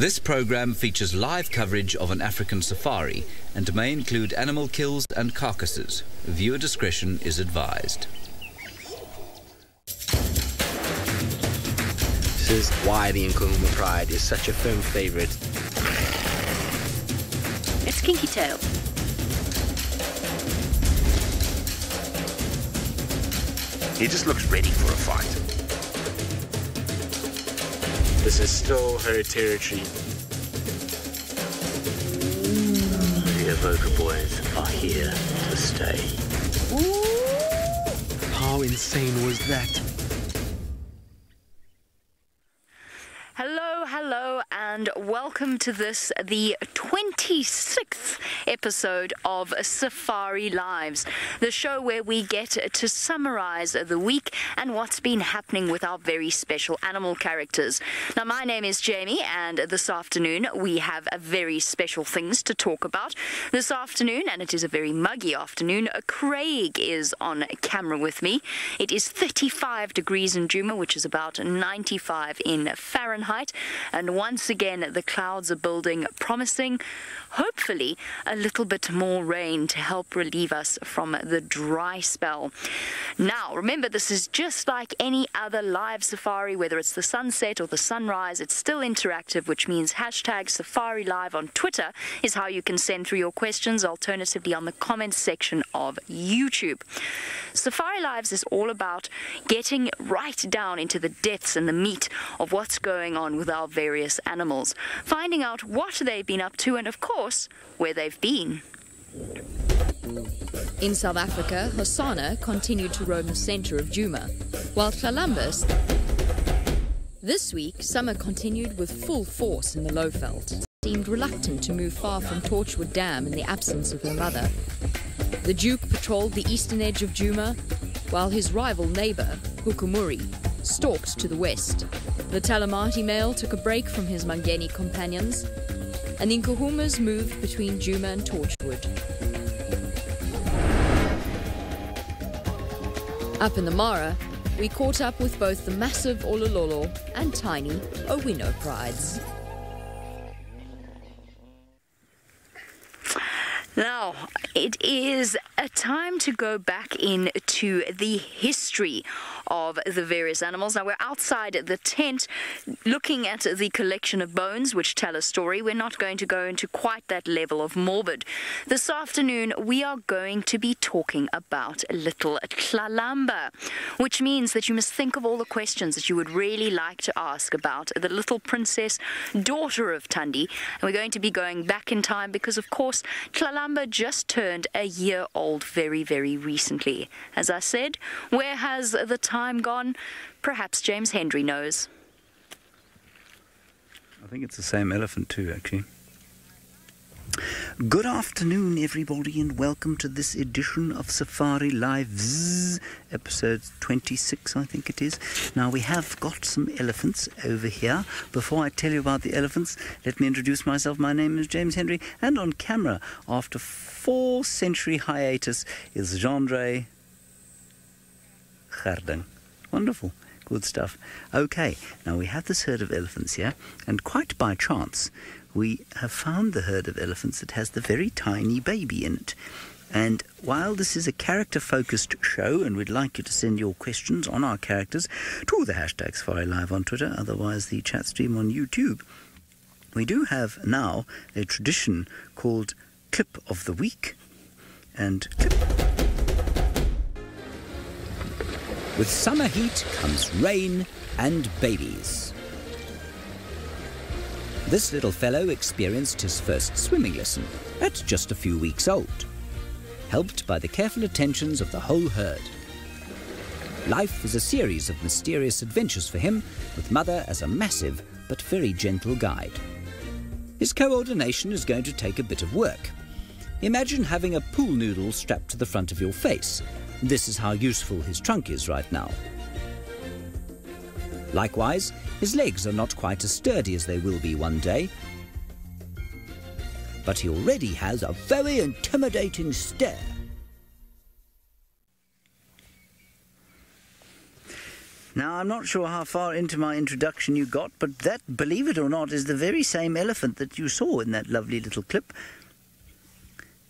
This program features live coverage of an African safari and may include animal kills and carcasses. Viewer discretion is advised. This is why the Nkuhuma Pride is such a firm favourite. It's Kinky Tail. He just looks ready for a fight. This is still her territory. The Evoker boys are here to stay. Ooh. How insane was that? Hello, and welcome to this, the 26th episode of Safari Lives, the show where we get to summarize the week and what's been happening with our very special animal characters. Now, my name is Jamie, and this afternoon we have very special things to talk about. This afternoon, and it is a very muggy afternoon, Craig is on camera with me. It is 35 degrees in Djuma, which is about 95 in Fahrenheit. And once again, the clouds are building, promising, hopefully, a little bit more rain to help relieve us from the dry spell. Now, remember, this is just like any other live safari, whether it's the sunset or the sunrise. It's still interactive, which means hashtag SafariLive on Twitter is how you can send through your questions, alternatively on the comments section of YouTube. Safari Lives is all about getting right down into the depths and the meat of what's going on with our various animals, finding out what they've been up to and, of course, where they've been. In South Africa, Hosanna continued to roam the centre of Djuma, while Tlalambas. This week, summer continued with full force in the Lowveld. Seemed reluctant to move far from Torchwood Dam in the absence of her mother. The Duke patrolled the eastern edge of Djuma, while his rival neighbour, Hukumuri, stalked to the west. The Talamati male took a break from his Mangeni companions, and the Nkuhumas moved between Djuma and Torchwood. Up in the Mara, we caught up with both the massive Olololo and tiny Owino prides. Now, it is a time to go back into the history of the various animals. Now, we're outside the tent looking at the collection of bones which tell a story. We're not going to go into quite that level of morbid. This afternoon, we are going to be talking about little Tlalamba, which means that you must think of all the questions that you would really like to ask about the little princess, daughter of Thandi. And we're going to be going back in time because, of course, Tlalamba just turned a year old very, very recently. As I said, where has the time gone? Perhaps James Hendry knows. I think it's the same elephant too, actually. Good afternoon, everybody, and welcome to this edition of Safari Live, episode 26, I think it is. Now, we have got some elephants over here. Before I tell you about the elephants, let me introduce myself. My name is James Hendry, and on camera, after 4-century hiatus, is Jean-Dre Garding. Wonderful. Good stuff. Okay, now we have this herd of elephants here, and quite by chance, we have found the herd of elephants that has the very tiny baby in it. And while this is a character-focused show, and we'd like you to send your questions on our characters to the hashtag SafariLive on Twitter, otherwise the chat stream on YouTube, we do have now a tradition called Clip of the Week. And clip. With summer heat comes rain and babies. This little fellow experienced his first swimming lesson at just a few weeks old, helped by the careful attentions of the whole herd. Life is a series of mysterious adventures for him, with Mother as a massive but very gentle guide. His coordination is going to take a bit of work. Imagine having a pool noodle strapped to the front of your face. This is how useful his trunk is right now. Likewise, his legs are not quite as sturdy as they will be one day, but he already has a very intimidating stare. Now, I'm not sure how far into my introduction you got, but that, believe it or not, is the very same elephant that you saw in that lovely little clip.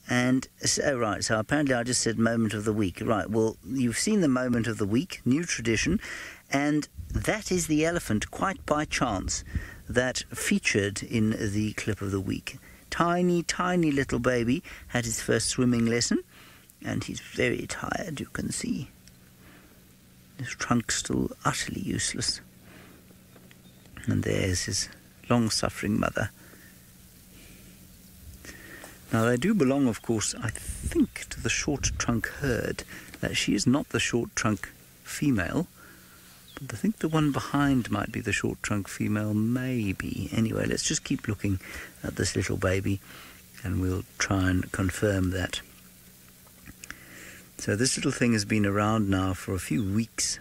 And, so, right, so apparently I just said moment of the week. Right, well, you've seen the moment of the week, new tradition, and that is the elephant, quite by chance, that featured in the clip of the week. Tiny, tiny little baby had his first swimming lesson, and he's very tired, you can see. His trunk's still utterly useless. And there's his long-suffering mother. Now, they do belong, of course, I think, to the short trunk herd. She is not the short trunk female, but I think the one behind might be the short trunk female, maybe. Anyway, let's just keep looking at this little baby, and we'll try and confirm that. So this little thing has been around now for a few weeks.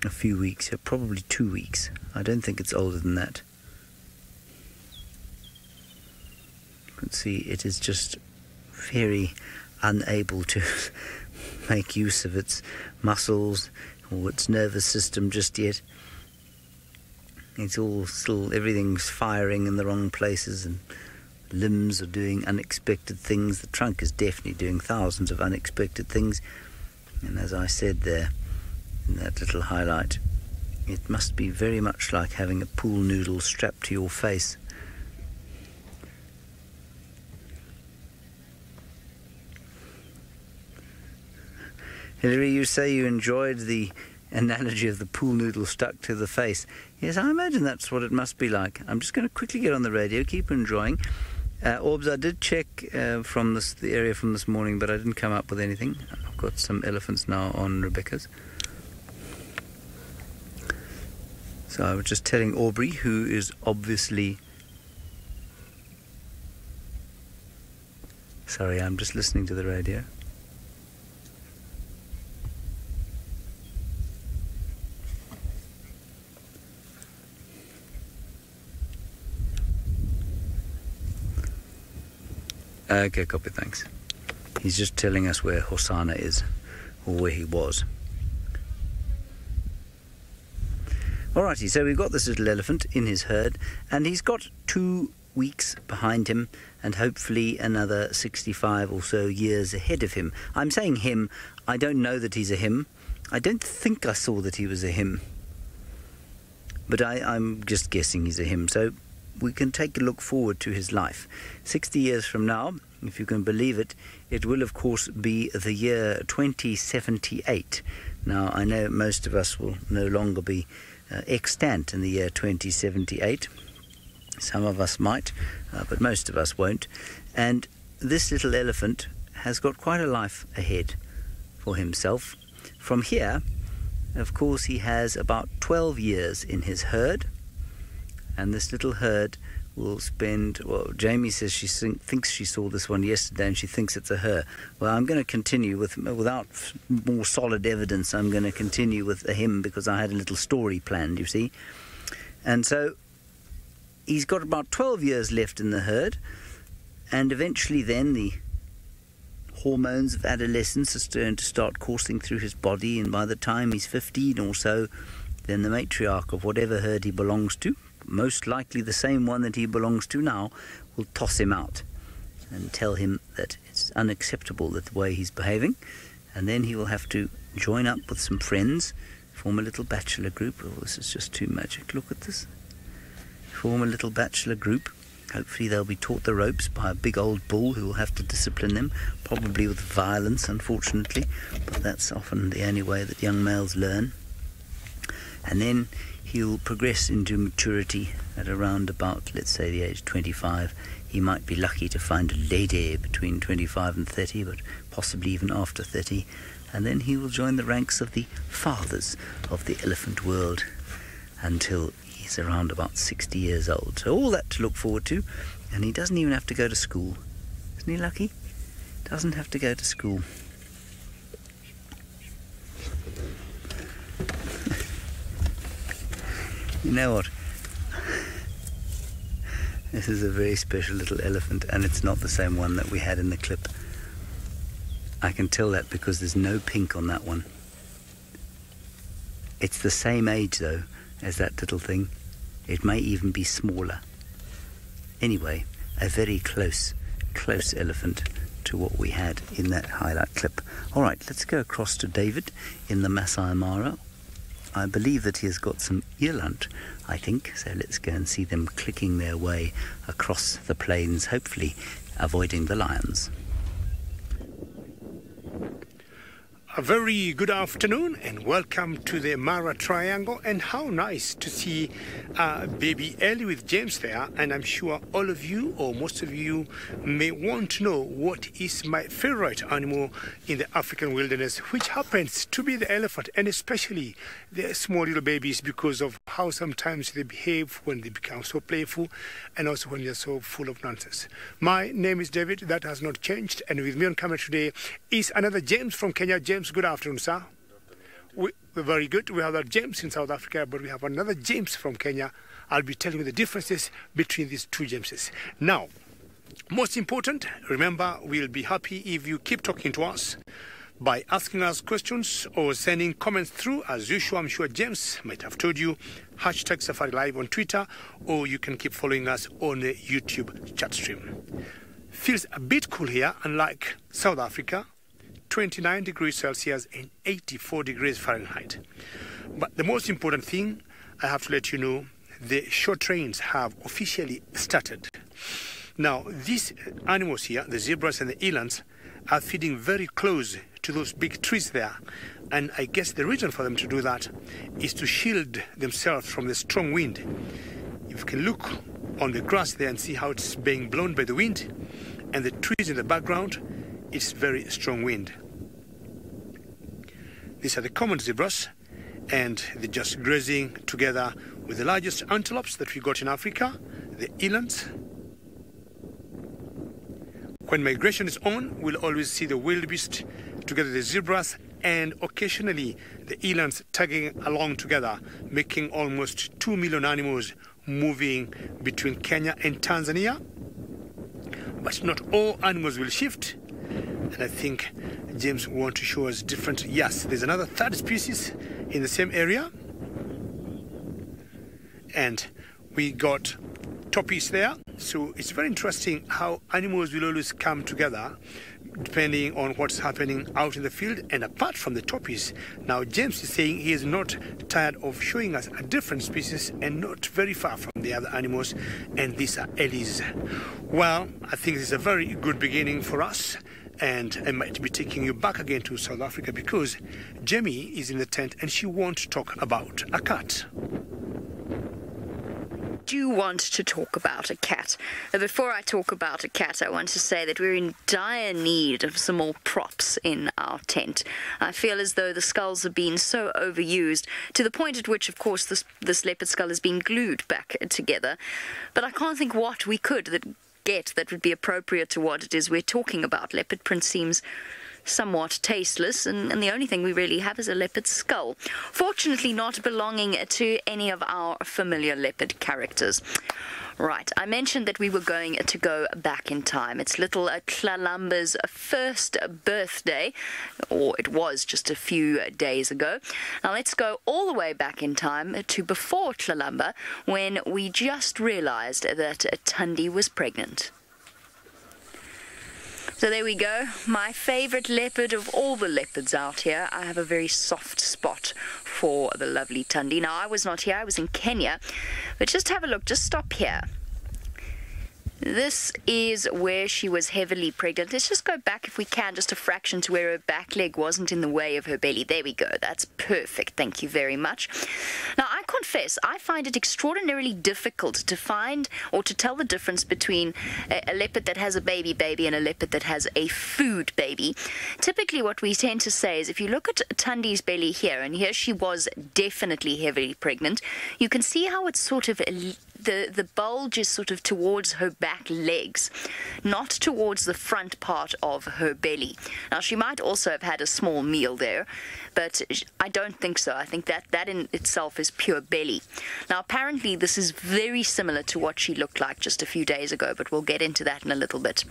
Probably 2 weeks. I don't think it's older than that. You can see it is just very unable to make use of its muscles or its nervous system just yet. It's all still, everything's firing in the wrong places, and limbs are doing unexpected things. The trunk is definitely doing thousands of unexpected things. And as I said there in that little highlight, it must be very much like having a pool noodle strapped to your face. Hilary, you say you enjoyed the analogy of the pool noodle stuck to the face. Yes, I imagine that's what it must be like. I'm just going to quickly get on the radio, keep enjoying. Orbs, I did check from the area from this morning, but I didn't come up with anything. I've got some elephants now on Rebecca's. So I was just telling Aubrey, who is obviously... Sorry, I'm just listening to the radio. Okay, copy, thanks. He's just telling us where Hosanna is, or where he was. Alrighty, so we've got this little elephant in his herd, and he's got 2 weeks behind him, and hopefully another 65 or so years ahead of him. I'm saying him, I don't know that he's a him. I don't think I saw that he was a him. But I'm just guessing he's a him, so we can take a look forward to his life. 60 years from now, if you can believe it, it will of course be the year 2078. Now, I know most of us will no longer be extant in the year 2078. Some of us might, but most of us won't. And this little elephant has got quite a life ahead for himself. From here, of course, he has about 12 years in his herd, and this little herd will spend, well, Jamie says she thinks she saw this one yesterday and she thinks it's a her. Well, I'm going to continue without more solid evidence, I'm going to continue with a him, because I had a little story planned, you see. And so he's got about 12 years left in the herd, and eventually then the hormones of adolescence are going to start coursing through his body, and by the time he's 15 or so, then the matriarch of whatever herd he belongs to, most likely the same one that he belongs to now, will toss him out and tell him that it's unacceptable the way he's behaving, and then he will have to join up with some friends, form a little bachelor group. Oh, this is just too magic, look at this. Form a little bachelor group. Hopefully they'll be taught the ropes by a big old bull who will have to discipline them, probably with violence, unfortunately, but that's often the only way that young males learn. And then he'll progress into maturity at around about, let's say, the age 25. He might be lucky to find a lady between 25 and 30, but possibly even after 30. And then he will join the ranks of the fathers of the elephant world until he's around about 60 years old. So all that to look forward to, and he doesn't even have to go to school. Isn't he lucky? Doesn't have to go to school. You know what? This is a very special little elephant, and it's not the same one that we had in the clip. I can tell that because there's no pink on that one. It's the same age, though, as that little thing. It may even be smaller. Anyway, a very close elephant to what we had in that highlight clip. All right, let's go across to David in the Masai Mara. I believe that he has got some eland, I think, so let's go and see them clicking their way across the plains, hopefully avoiding the lions. A very good afternoon and welcome to the Mara Triangle, and how nice to see baby Ellie with James there. And I'm sure all of you, or most of you, may want to know what is my favorite animal in the African wilderness, which happens to be the elephant, and especially the small little babies, because of how sometimes they behave when they become so playful and also when they're so full of nonsense. My name is David, that has not changed, and with me on camera today is another James from Kenya. James, good afternoon, sir. We're very good. We have that James in South Africa, but we have another James from Kenya. I'll be telling you the differences between these two Jameses. Now, most important, remember, we'll be happy if you keep talking to us by asking us questions or sending comments through. As usual, I'm sure James might have told you, hashtag SafariLive on Twitter, or you can keep following us on the YouTube chat stream. Feels a bit cool here, unlike South Africa. 29 degrees Celsius and 84 degrees Fahrenheit. But the most important thing, I have to let you know, the short trains have officially started. Now, these animals here, the zebras and the elands, are feeding very close to those big trees there. And I guess the reason for them to do that is to shield themselves from the strong wind. If you can look on the grass there and see how it's being blown by the wind, and the trees in the background, it's very strong wind. These are the common zebras, and they're just grazing together with the largest antelopes that we got in Africa, the elands. When migration is on, we'll always see the wildebeest together, the zebras, and occasionally the elands tagging along together, making almost 2 million animals moving between Kenya and Tanzania. But not all animals will shift. And I think James wants to show us different. Yes, there's another third species in the same area. And we got toppies there. So it's very interesting how animals will always come together depending on what's happening out in the field. And apart from the toppies, now James is saying he is not tired of showing us a different species and not very far from the other animals. And these are ellies. Well, I think this is a very good beginning for us. And I might be taking you back again to South Africa because Jamie is in the tent and she wants to talk about a cat. Do you want to talk about a cat? Before I talk about a cat, I want to say that we're in dire need of some more props in our tent. I feel as though the skulls have been so overused to the point at which, of course, this leopard skull has been glued back together. But I can't think what we could get that would be appropriate to what it is we're talking about. Leopard print seems somewhat tasteless, and the only thing we really have is a leopard skull, fortunately not belonging to any of our familiar leopard characters. Right, I mentioned that we were going to go back in time. It's little Tlalamba's first birthday, or it was just a few days ago. Now let's go all the way back in time to before Tlalamba, when we just realized that Tundi was pregnant. So there we go, my favorite leopard of all the leopards out here. I have a very soft spot for the lovely Tundi. Now, I was not here, I was in Kenya, but just have a look, just stop here. This is where she was heavily pregnant. Let's just go back, if we can, just a fraction to where her back leg wasn't in the way of her belly. There we go. That's perfect. Thank you very much. Now, I confess, I find it extraordinarily difficult to find or to tell the difference between a leopard that has a baby and a leopard that has a food baby. Typically, what we tend to say is if you look at Tundi's belly here, and here she was definitely heavily pregnant, you can see how it's sort of the bulge is sort of towards her back legs, not towards the front part of her belly. Now, she might also have had a small meal there, but I don't think so. I think that in itself is pure belly. Now, apparently, this is very similar to what she looked like just a few days ago, but we'll get into that in a little bit.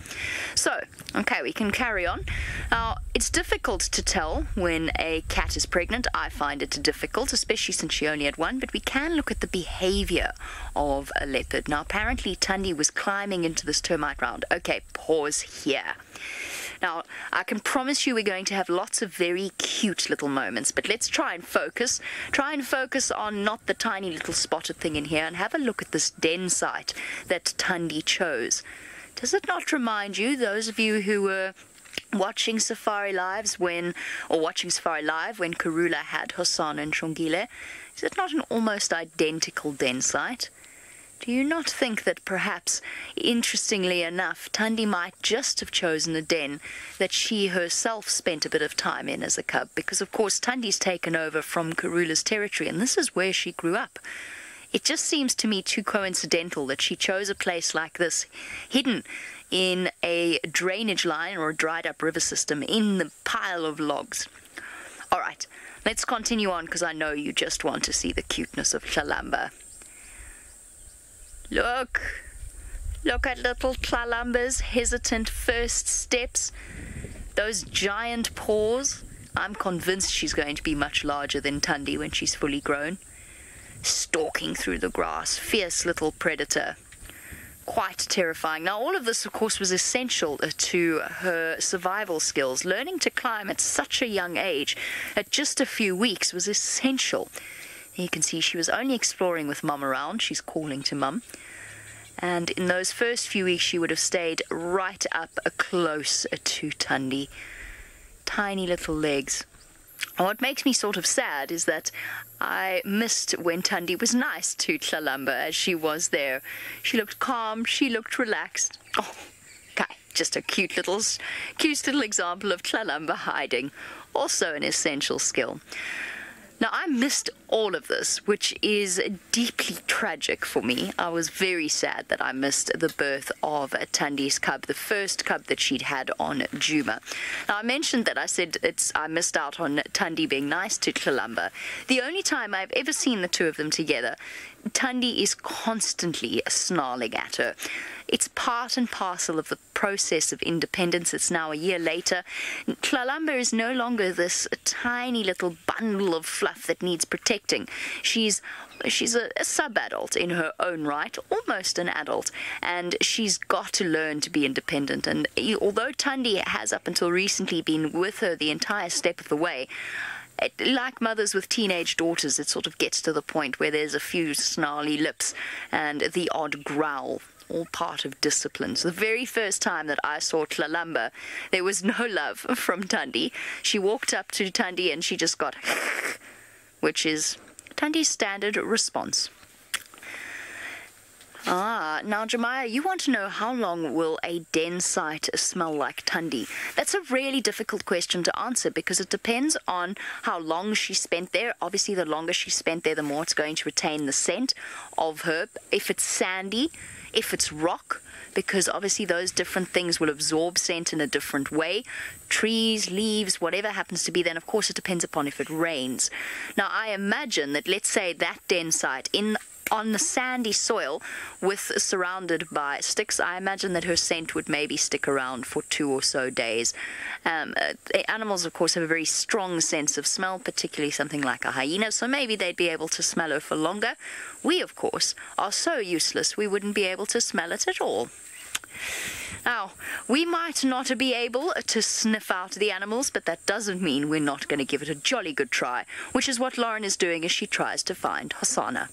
So, okay, we can carry on. Now, it's difficult to tell when a cat is pregnant. I find it difficult, especially since she only had one, but we can look at the behavior of a leopard. Now, apparently, Thandi was climbing into this termite ground. Okay, pause here. Now, I can promise you we're going to have lots of very cute little moments, but let's try and focus. Try and focus on not the tiny little spotted thing in here, and have a look at this den site that Thandi chose. Does it not remind you, those of you who were watching SafariLive when Karula had Hosanna and Shongile, is it not an almost identical den site? Do you not think that perhaps, interestingly enough, Thandi might just have chosen a den that she herself spent a bit of time in as a cub? Because, of course, Thandi's taken over from Karula's territory, and this is where she grew up. It just seems to me too coincidental that she chose a place like this, hidden in a drainage line or a dried-up river system in the pile of logs. All right, let's continue on, because I know you just want to see the cuteness of Tlalamba. Look at little Tlalamba's hesitant first steps. Those giant paws. I'm convinced she's going to be much larger than Thandi when she's fully grown. Stalking through the grass, fierce little predator. Quite terrifying. Now, all of this, of course, was essential to her survival skills. Learning to climb at such a young age, at just a few weeks, was essential. You can see she was only exploring with Mum around. She's calling to Mum. And in those first few weeks, she would have stayed right up close to Thandi. Tiny little legs. And what makes me sort of sad is that I missed when Thandi was nice to Tlalamba as she was there. She looked calm. She looked relaxed. Oh, okay. Just a cute little example of Tlalamba hiding. Also an essential skill. Now, I missed all of this, which is deeply tragic for me. I was very sad that I missed the birth of Thandi's cub, the first cub that she'd had on Juma. Now, I mentioned that I missed out on Thandi being nice to Tlalamba. The only time I've ever seen the two of them together, Thandi is constantly snarling at her. It's part and parcel of the process of independence. It's now a year later. Tlalamba is no longer this tiny little bundle of fluff that needs protecting. She's a sub-adult in her own right, almost an adult, and she's got to learn to be independent. And although Thandi has up until recently been with her the entire step of the way, like mothers with teenage daughters, it sort of gets to the point where there's a few snarly lips and the odd growl. All part of discipline. So the very first time that I saw Tlalamba, there was no love from Thandi. She walked up to Thandi and she just got which is Thandi's standard response. Now, Jemiah, you want to know how long will a den site smell like Thandi? That's a really difficult question to answer because it depends on how long she spent there. Obviously, the longer she spent there, the more it's going to retain the scent of her. If it's sandy, if it's rock, because obviously those different things will absorb scent in a different way. Trees, leaves, whatever happens to be, then of course it depends upon if it rains. Now, I imagine that, let's say, that den site on the sandy soil surrounded by sticks, I imagine that her scent would maybe stick around for 2 or so days. Animals, of course, have a very strong sense of smell, particularly something like a hyena, so maybe they'd be able to smell her for longer. We, of course, are so useless we wouldn't be able to smell it at all. Now, we might not be able to sniff out the animals, but that doesn't mean we're not going to give it a jolly good try, which is what Lauren is doing as she tries to find Hosanna.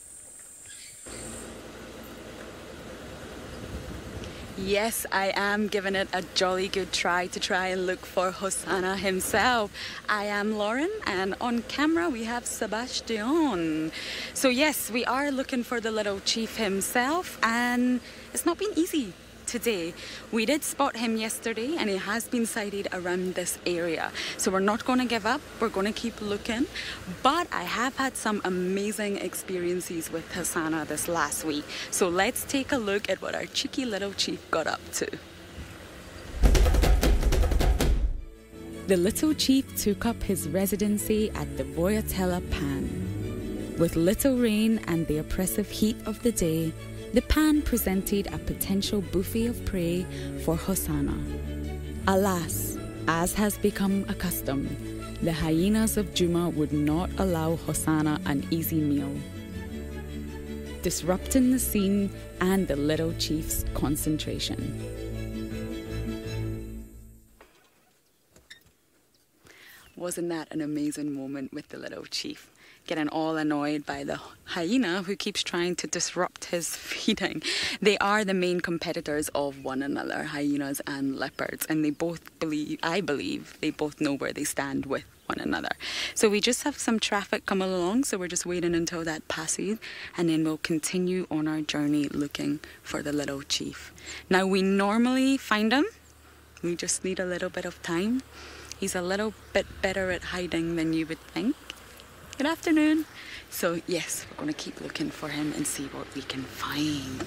Yes, I am giving it a jolly good try to try and look for Hosanna himself. I am Lauren, and on camera we have Sebastian. So yes, we are looking for the little chief himself, and it's not been easy today. We did spot him yesterday and he has been sighted around this area. So we're not going to give up, we're going to keep looking. But I have had some amazing experiences with Hosanna this last week. So let's take a look at what our cheeky little chief got up to. The little chief took up his residency at the Boyatella Pan. With little rain and the oppressive heat of the day, the pan presented a potential buffet of prey for Hosanna. Alas, as has become a custom, the hyenas of Juma would not allow Hosanna an easy meal, disrupting the scene and the little chief's concentration. Wasn't that an amazing moment with the little chief? Getting all annoyed by the hyena who keeps trying to disrupt his feeding. They are the main competitors of one another, hyenas and leopards, and they both I believe, they both know where they stand with one another. So we just have some traffic coming along, so we're just waiting until that passes, and then we'll continue on our journey looking for the little chief. Now, we normally find him. We just need a little bit of time. He's a little bit better at hiding than you would think. Good afternoon. So yes, we're going to keep looking for him and see what we can find.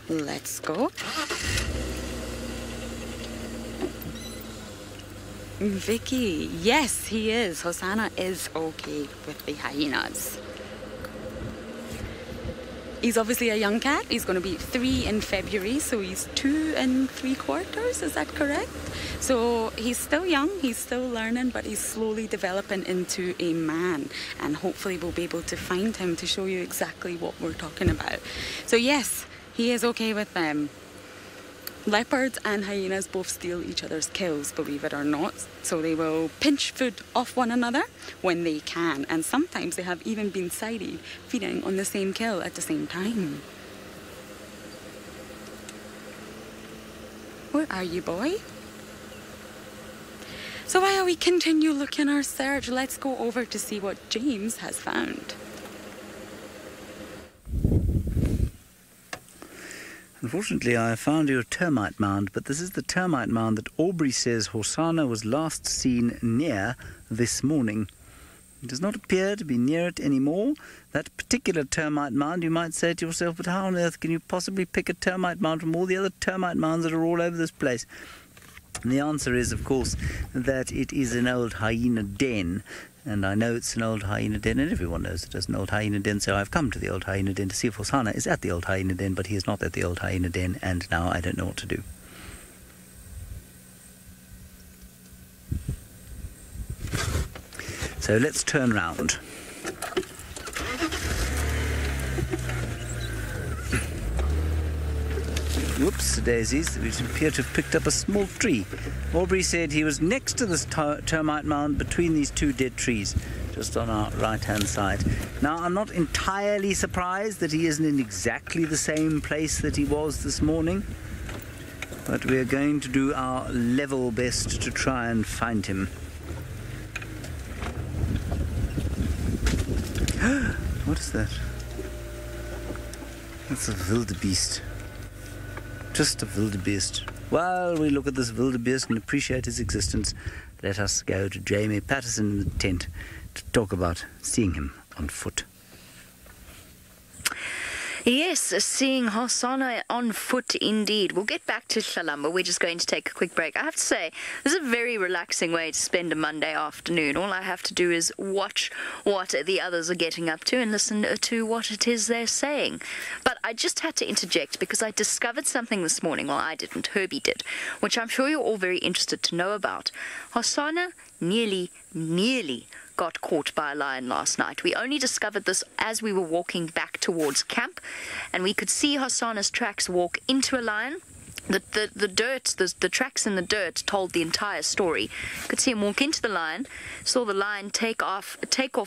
Let's go. Vicky, yes, he is. Hosanna is okay with the hyenas. He's obviously a young cat. He's going to be 3 in February, so he's 2 3/4. Is that correct? So he's still young, he's still learning, but he's slowly developing into a man. And hopefully we'll be able to find him to show you exactly what we're talking about. So yes, he is okay with them. Leopards and hyenas both steal each other's kills, believe it or not. So they will pinch food off one another when they can. And sometimes they have even been sighted feeding on the same kill at the same time. Where are you, boy? So while we continue looking our search, let's go over to see what James has found. Unfortunately, I found you a termite mound, but this is the termite mound that Aubrey says Hosanna was last seen near this morning. It does not appear to be near it anymore. That particular termite mound, you might say to yourself, but how on earth can you possibly pick a termite mound from all the other termite mounds that are all over this place? And the answer is, of course, that it is an old hyena den. And I know it's an old hyena den, and everyone knows it is an old hyena den, so I've come to the old hyena den to see if Hosanna is at the old hyena den, but he is not at the old hyena den, and now I don't know what to do. So let's turn round. Whoops, daisies, we appear to have picked up a small tree. Aubrey said he was next to this termite mound between these two dead trees, just on our right-hand side. Now, I'm not entirely surprised that he isn't in exactly the same place that he was this morning, but we're going to do our level best to try and find him. What is that? That's a wildebeest. Just a wildebeest. While we look at this wildebeest and appreciate his existence, let us go to Jamie Patterson in the tent to talk about seeing him on foot. Yes, seeing Hosanna on foot indeed. We'll get back to Shalamba. We're just going to take a quick break. I have to say, this is a very relaxing way to spend a Monday afternoon. All I have to do is watch what the others are getting up to and listen to what it is they're saying. But I just had to interject because I discovered something this morning. Well, I didn't. Herbie did, which I'm sure you're all very interested to know about. Hosanna nearly got caught by a lion last night. We only discovered this as we were walking back towards camp, and we could see Hosanna's tracks walk into a lion. The tracks in the dirt told the entire story. Could see him walk into the lion, saw the lion take off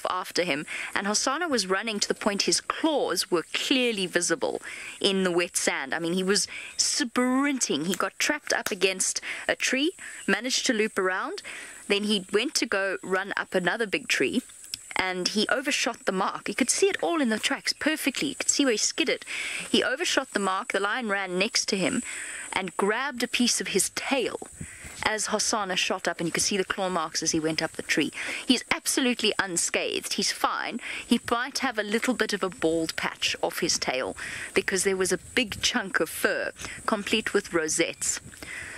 after him, and Hosanna was running to the point his claws were clearly visible in the wet sand. I mean, he was sprinting. He got trapped up against a tree, managed to loop around. Then he went to go run up another big tree, and he overshot the mark. You could see it all in the tracks perfectly. You could see where he skidded. He overshot the mark. The lion ran next to him and grabbed a piece of his tail as Hosanna shot up, and you could see the claw marks as he went up the tree. He's absolutely unscathed. He's fine. He might have a little bit of a bald patch off his tail because there was a big chunk of fur, complete with rosettes.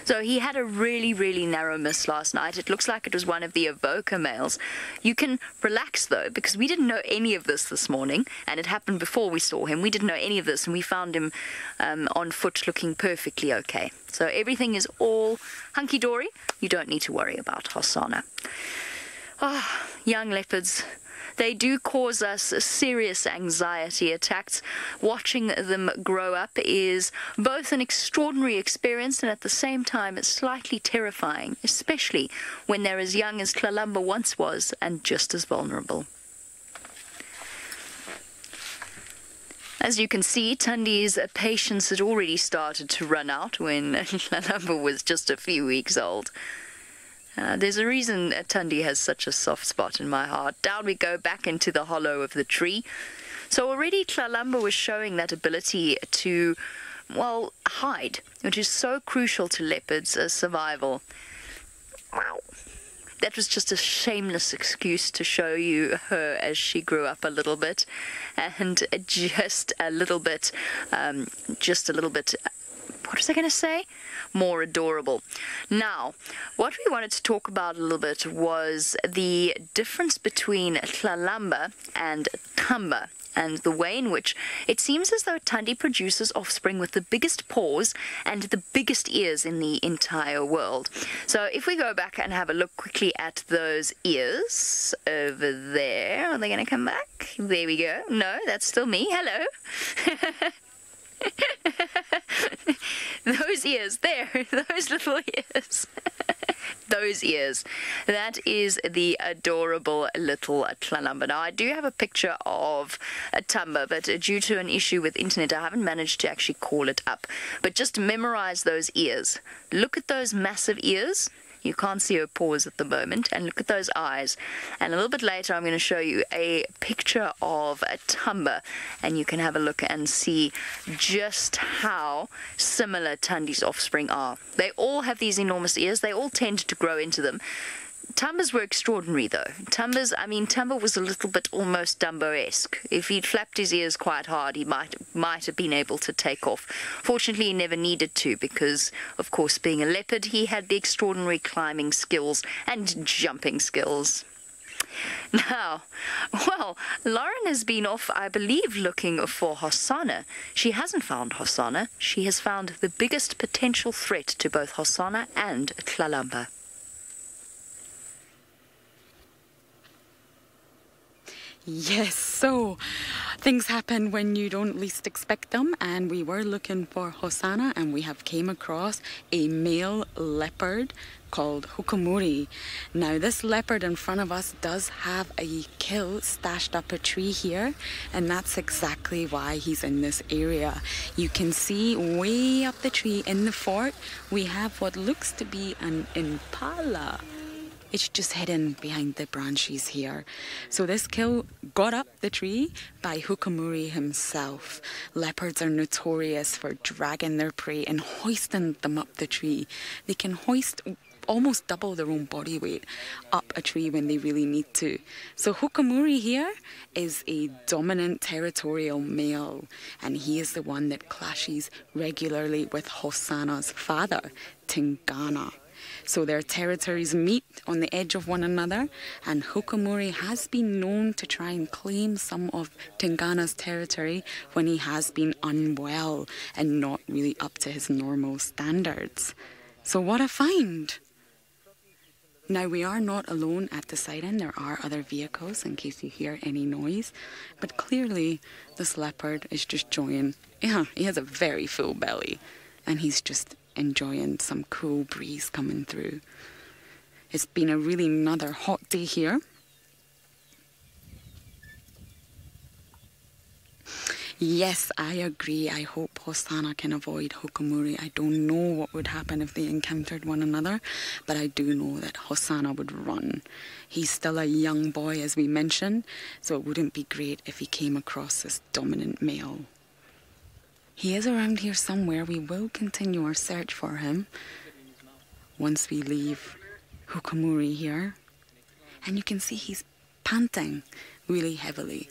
So he had a really, really narrow miss last night. It looks like it was one of the evoker males. You can relax, though, because we didn't know any of this morning, and it happened before we saw him. We didn't know any of this, and we found him on foot looking perfectly okay. So everything is all hunky-dory. You don't need to worry about Hosanna. Ah, young leopards. They do cause us serious anxiety attacks. Watching them grow up is both an extraordinary experience and at the same time it's slightly terrifying, especially when they're as young as Tlalamba once was and just as vulnerable. As you can see, Tundi's patience had already started to run out when Tlalamba was just a few weeks old. There's a reason Tundi has such a soft spot in my heart. Down we go back into the hollow of the tree. So already Tlalamba was showing that ability to, well, hide, which is so crucial to leopards' survival. Wow. That was just a shameless excuse to show you her as she grew up a little bit. And just a little bit, what was I going to say? More adorable. Now, what we wanted to talk about a little bit was the difference between Tlalamba and Tamba, and the way in which it seems as though Tundi produces offspring with the biggest paws and the biggest ears in the entire world. So if we go back and have a look quickly at those ears over there, are they going to come back? There we go. No, that's still me. Hello. Those ears there, those little ears. Those ears. That is the adorable little Tlalamba. Now, I do have a picture of a Tamba, but due to an issue with internet, I haven't managed to actually call it up. But just memorize those ears. Look at those massive ears. You can't see her paws at the moment. And look at those eyes. And a little bit later, I'm going to show you a picture of a Tamba. And you can have a look and see just how similar Tundi's offspring are. They all have these enormous ears. They all tend to grow into them. Tambas were extraordinary, though. Tamba was a little bit almost Dumbo-esque. If he'd flapped his ears quite hard, he might have been able to take off. Fortunately, he never needed to because, of course, being a leopard, he had the extraordinary climbing skills and jumping skills. Now, well, Lauren has been off, I believe, looking for Hosanna. She hasn't found Hosanna. She has found the biggest potential threat to both Hosanna and Tlalamba. Yes, so things happen when you don't least expect them, and we were looking for Hosanna and we have came across a male leopard called Hukumuri. Now this leopard in front of us does have a kill stashed up a tree here, and that's exactly why he's in this area. You can see way up the tree in the fort we have what looks to be an impala. It's just hidden behind the branches here. So this kill got up the tree by Hukumuri himself. Leopards are notorious for dragging their prey and hoisting them up the tree. They can hoist almost double their own body weight up a tree when they really need to. So Hukumuri here is a dominant territorial male, and he is the one that clashes regularly with Hosanna's father, Tingana. So their territories meet on the edge of one another, and Hukumuri has been known to try and claim some of Tingana's territory when he has been unwell and not really up to his normal standards. So what a find! Now we are not alone at the sighting. There are other vehicles in case you hear any noise, but clearly this leopard is just enjoying. Yeah, he has a very full belly, and he's just enjoying some cool breeze coming through. It's been a really another hot day here. Yes, I agree. I hope Hosanna can avoid Hukumuri. I don't know what would happen if they encountered one another, but I do know that Hosanna would run. He's still a young boy, as we mentioned, so it wouldn't be great if he came across this dominant male. He is around here somewhere. We will continue our search for him once we leave Hukumuri here. And you can see he's panting really heavily.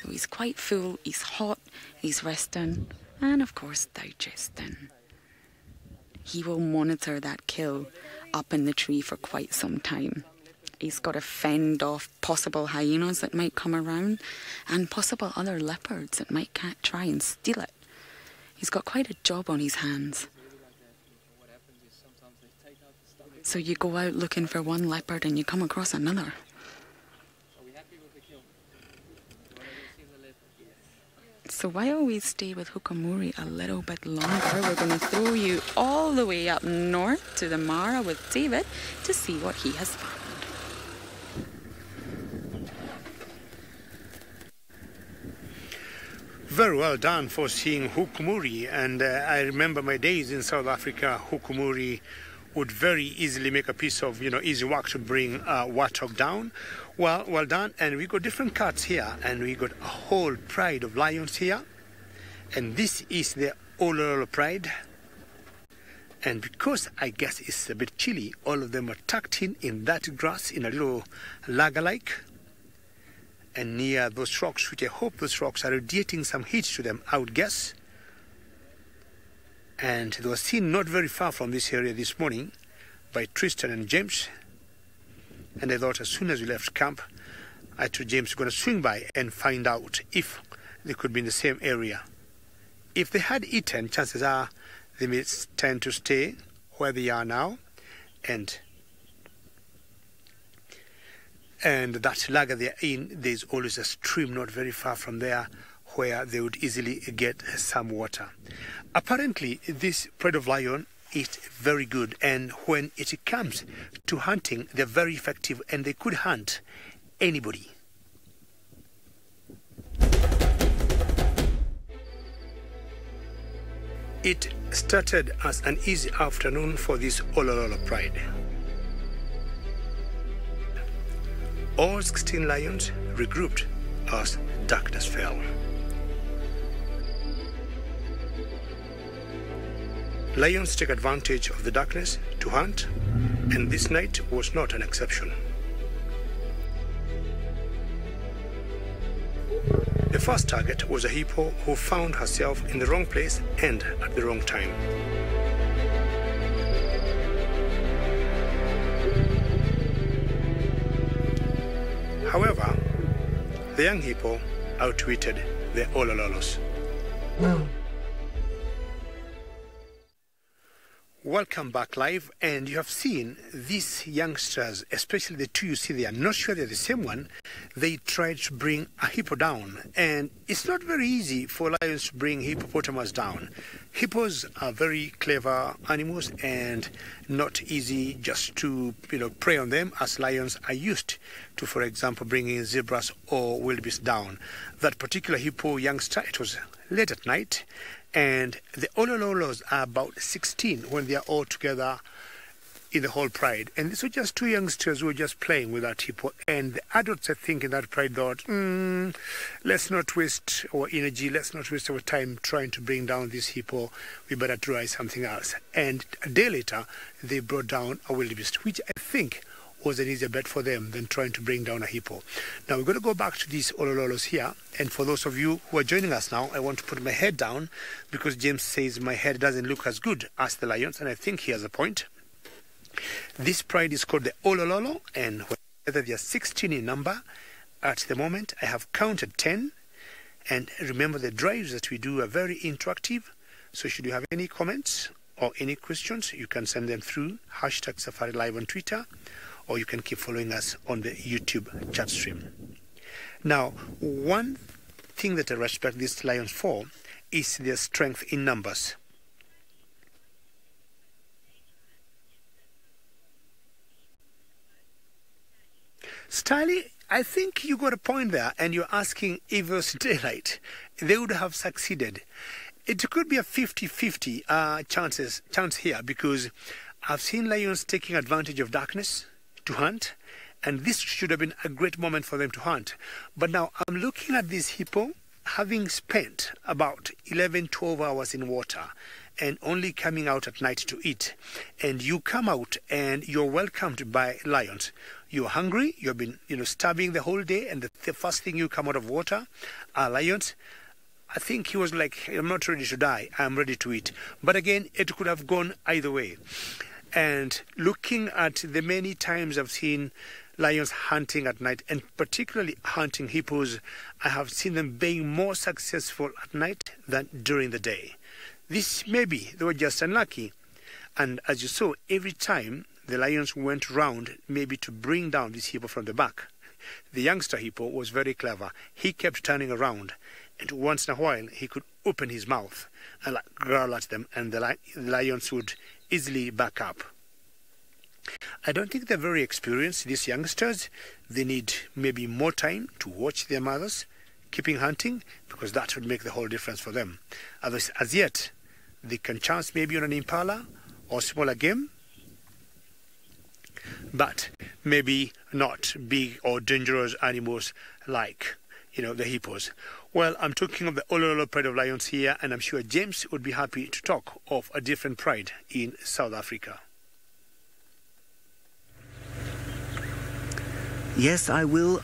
So he's quite full, he's hot, he's resting, and of course digesting. he will monitor that kill up in the tree for quite some time. He's got to fend off possible hyenas that might come around and possible other leopards that might try and steal it. He's got quite a job on his hands. So you go out looking for one leopard and you come across another. So while we stay with Hukamuri a little bit longer, we're going to throw you all the way up north to the Mara with David to see what he has found. Very well done for seeing Hukamuri, and I remember my days in South Africa. Hukamuri would very easily make a piece of, easy work to bring warthog down. Well done. And we got different cats here, and we got a whole pride of lions here. And this is the Olololo pride. And because I guess it's a bit chilly, all of them are tucked in that grass in a little lager-like. And near those rocks, which I hope those rocks are radiating some heat to them, I would guess. And they were seen not very far from this area this morning by Tristan and James. And I thought as soon as we left camp, I told James we're going to swing by and find out if they could be in the same area. If they had eaten, chances are they may tend to stay where they are now. And that lager they're in, there's always a stream not very far from there where they would easily get some water. Apparently, this pride of lion is very good, and when it comes to hunting, they're very effective, and they could hunt anybody. It started as an easy afternoon for this Olololo pride. All 16 lions regrouped as darkness fell. Lions take advantage of the darkness to hunt, and this night was not an exception. The first target was a hippo who found herself in the wrong place and at the wrong time. However, the young hippo outwitted the Olololos. Welcome back live, and you have seen these youngsters, especially the two you see there. I'm not sure they're the same one. They tried to bring a hippo down, and it's not very easy for lions to bring hippopotamus down. Hippos are very clever animals and not easy just to prey on them, as lions are used to, for example, bringing zebras or wildebeest down. That particular hippo youngster, it was late at night, and the Olololos are about 16 when they are all together in the whole pride. And these were just two youngsters who were just playing with that hippo. And the adults, I think, in that pride thought, let's not waste our energy, let's not waste our time trying to bring down this hippo. We better try something else. And a day later, they brought down a wildebeest, which I think was an easier bet for them than trying to bring down a hippo. Now we're going to go back to these Olololos here, and for those of you who are joining us now, I want to put my head down because James says my head doesn't look as good as the lions, and I think he has a point. This pride is called the Olololo, and whether they are 16 in number at the moment, I have counted 10, and remember the drives that we do are very interactive, so should you have any comments or any questions, you can send them through #SafariLive on Twitter, or you can keep following us on the YouTube chat stream. Now, one thing that I respect these lions for is their strength in numbers. Styly, I think you got a point there, and you're asking if it was daylight, they would have succeeded. It could be a 50-50 chance here, because I've seen lions taking advantage of darkness to hunt, and this should have been a great moment for them to hunt. But now I'm looking at this hippo having spent about 11-12 hours in water and only coming out at night to eat. And you come out and you're welcomed by lions. You're hungry, you've been starving the whole day, and the first thing you come out of water are lions. I think he was like, I'm not ready to die, I'm ready to eat. But again, it could have gone either way. And looking at the many times I've seen lions hunting at night, and particularly hunting hippos, I have seen them being more successful at night than during the day. This maybe they were just unlucky. And as you saw, every time the lions went round maybe to bring down this hippo from the back, the youngster hippo was very clever. He kept turning around, and once in a while he could open his mouth and like growl at them, and the lions would easily back up. I don't think they're very experienced, these youngsters. They need maybe more time to watch their mothers keeping hunting, because that would make the whole difference for them. As yet, they can chance maybe on an impala or smaller game, but maybe not big or dangerous animals like, the hippos. Well, I'm talking of the Olololo pride of lions here, and I'm sure James would be happy to talk of a different pride in South Africa. Yes, I will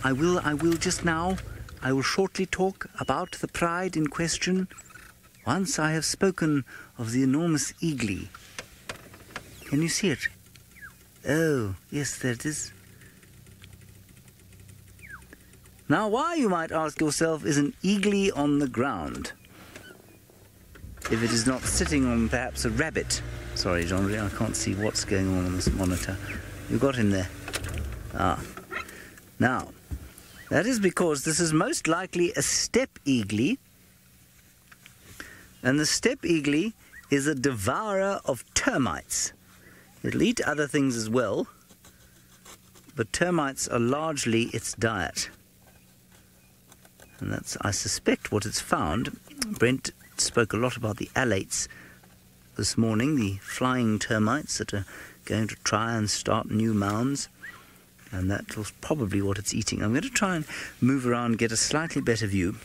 just now. I will shortly talk about the pride in question once I have spoken of the enormous eagly. Can you see it? Oh, yes, there it is. Now, why, you might ask yourself, is an eagly on the ground? If it is not sitting on perhaps a rabbit. Sorry, Jean-Marie, I can't see what's going on this monitor. You got him there. Ah. Now, that is because this is most likely a steppe eagly, and the steppe eagly is a devourer of termites. It'll eat other things as well, but termites are largely its diet. And that's, I suspect, what it's found. Brent spoke a lot about the alates this morning, the flying termites that are going to try and start new mounds. And that was probably what it's eating. I'm going to try and move around, get a slightly better view.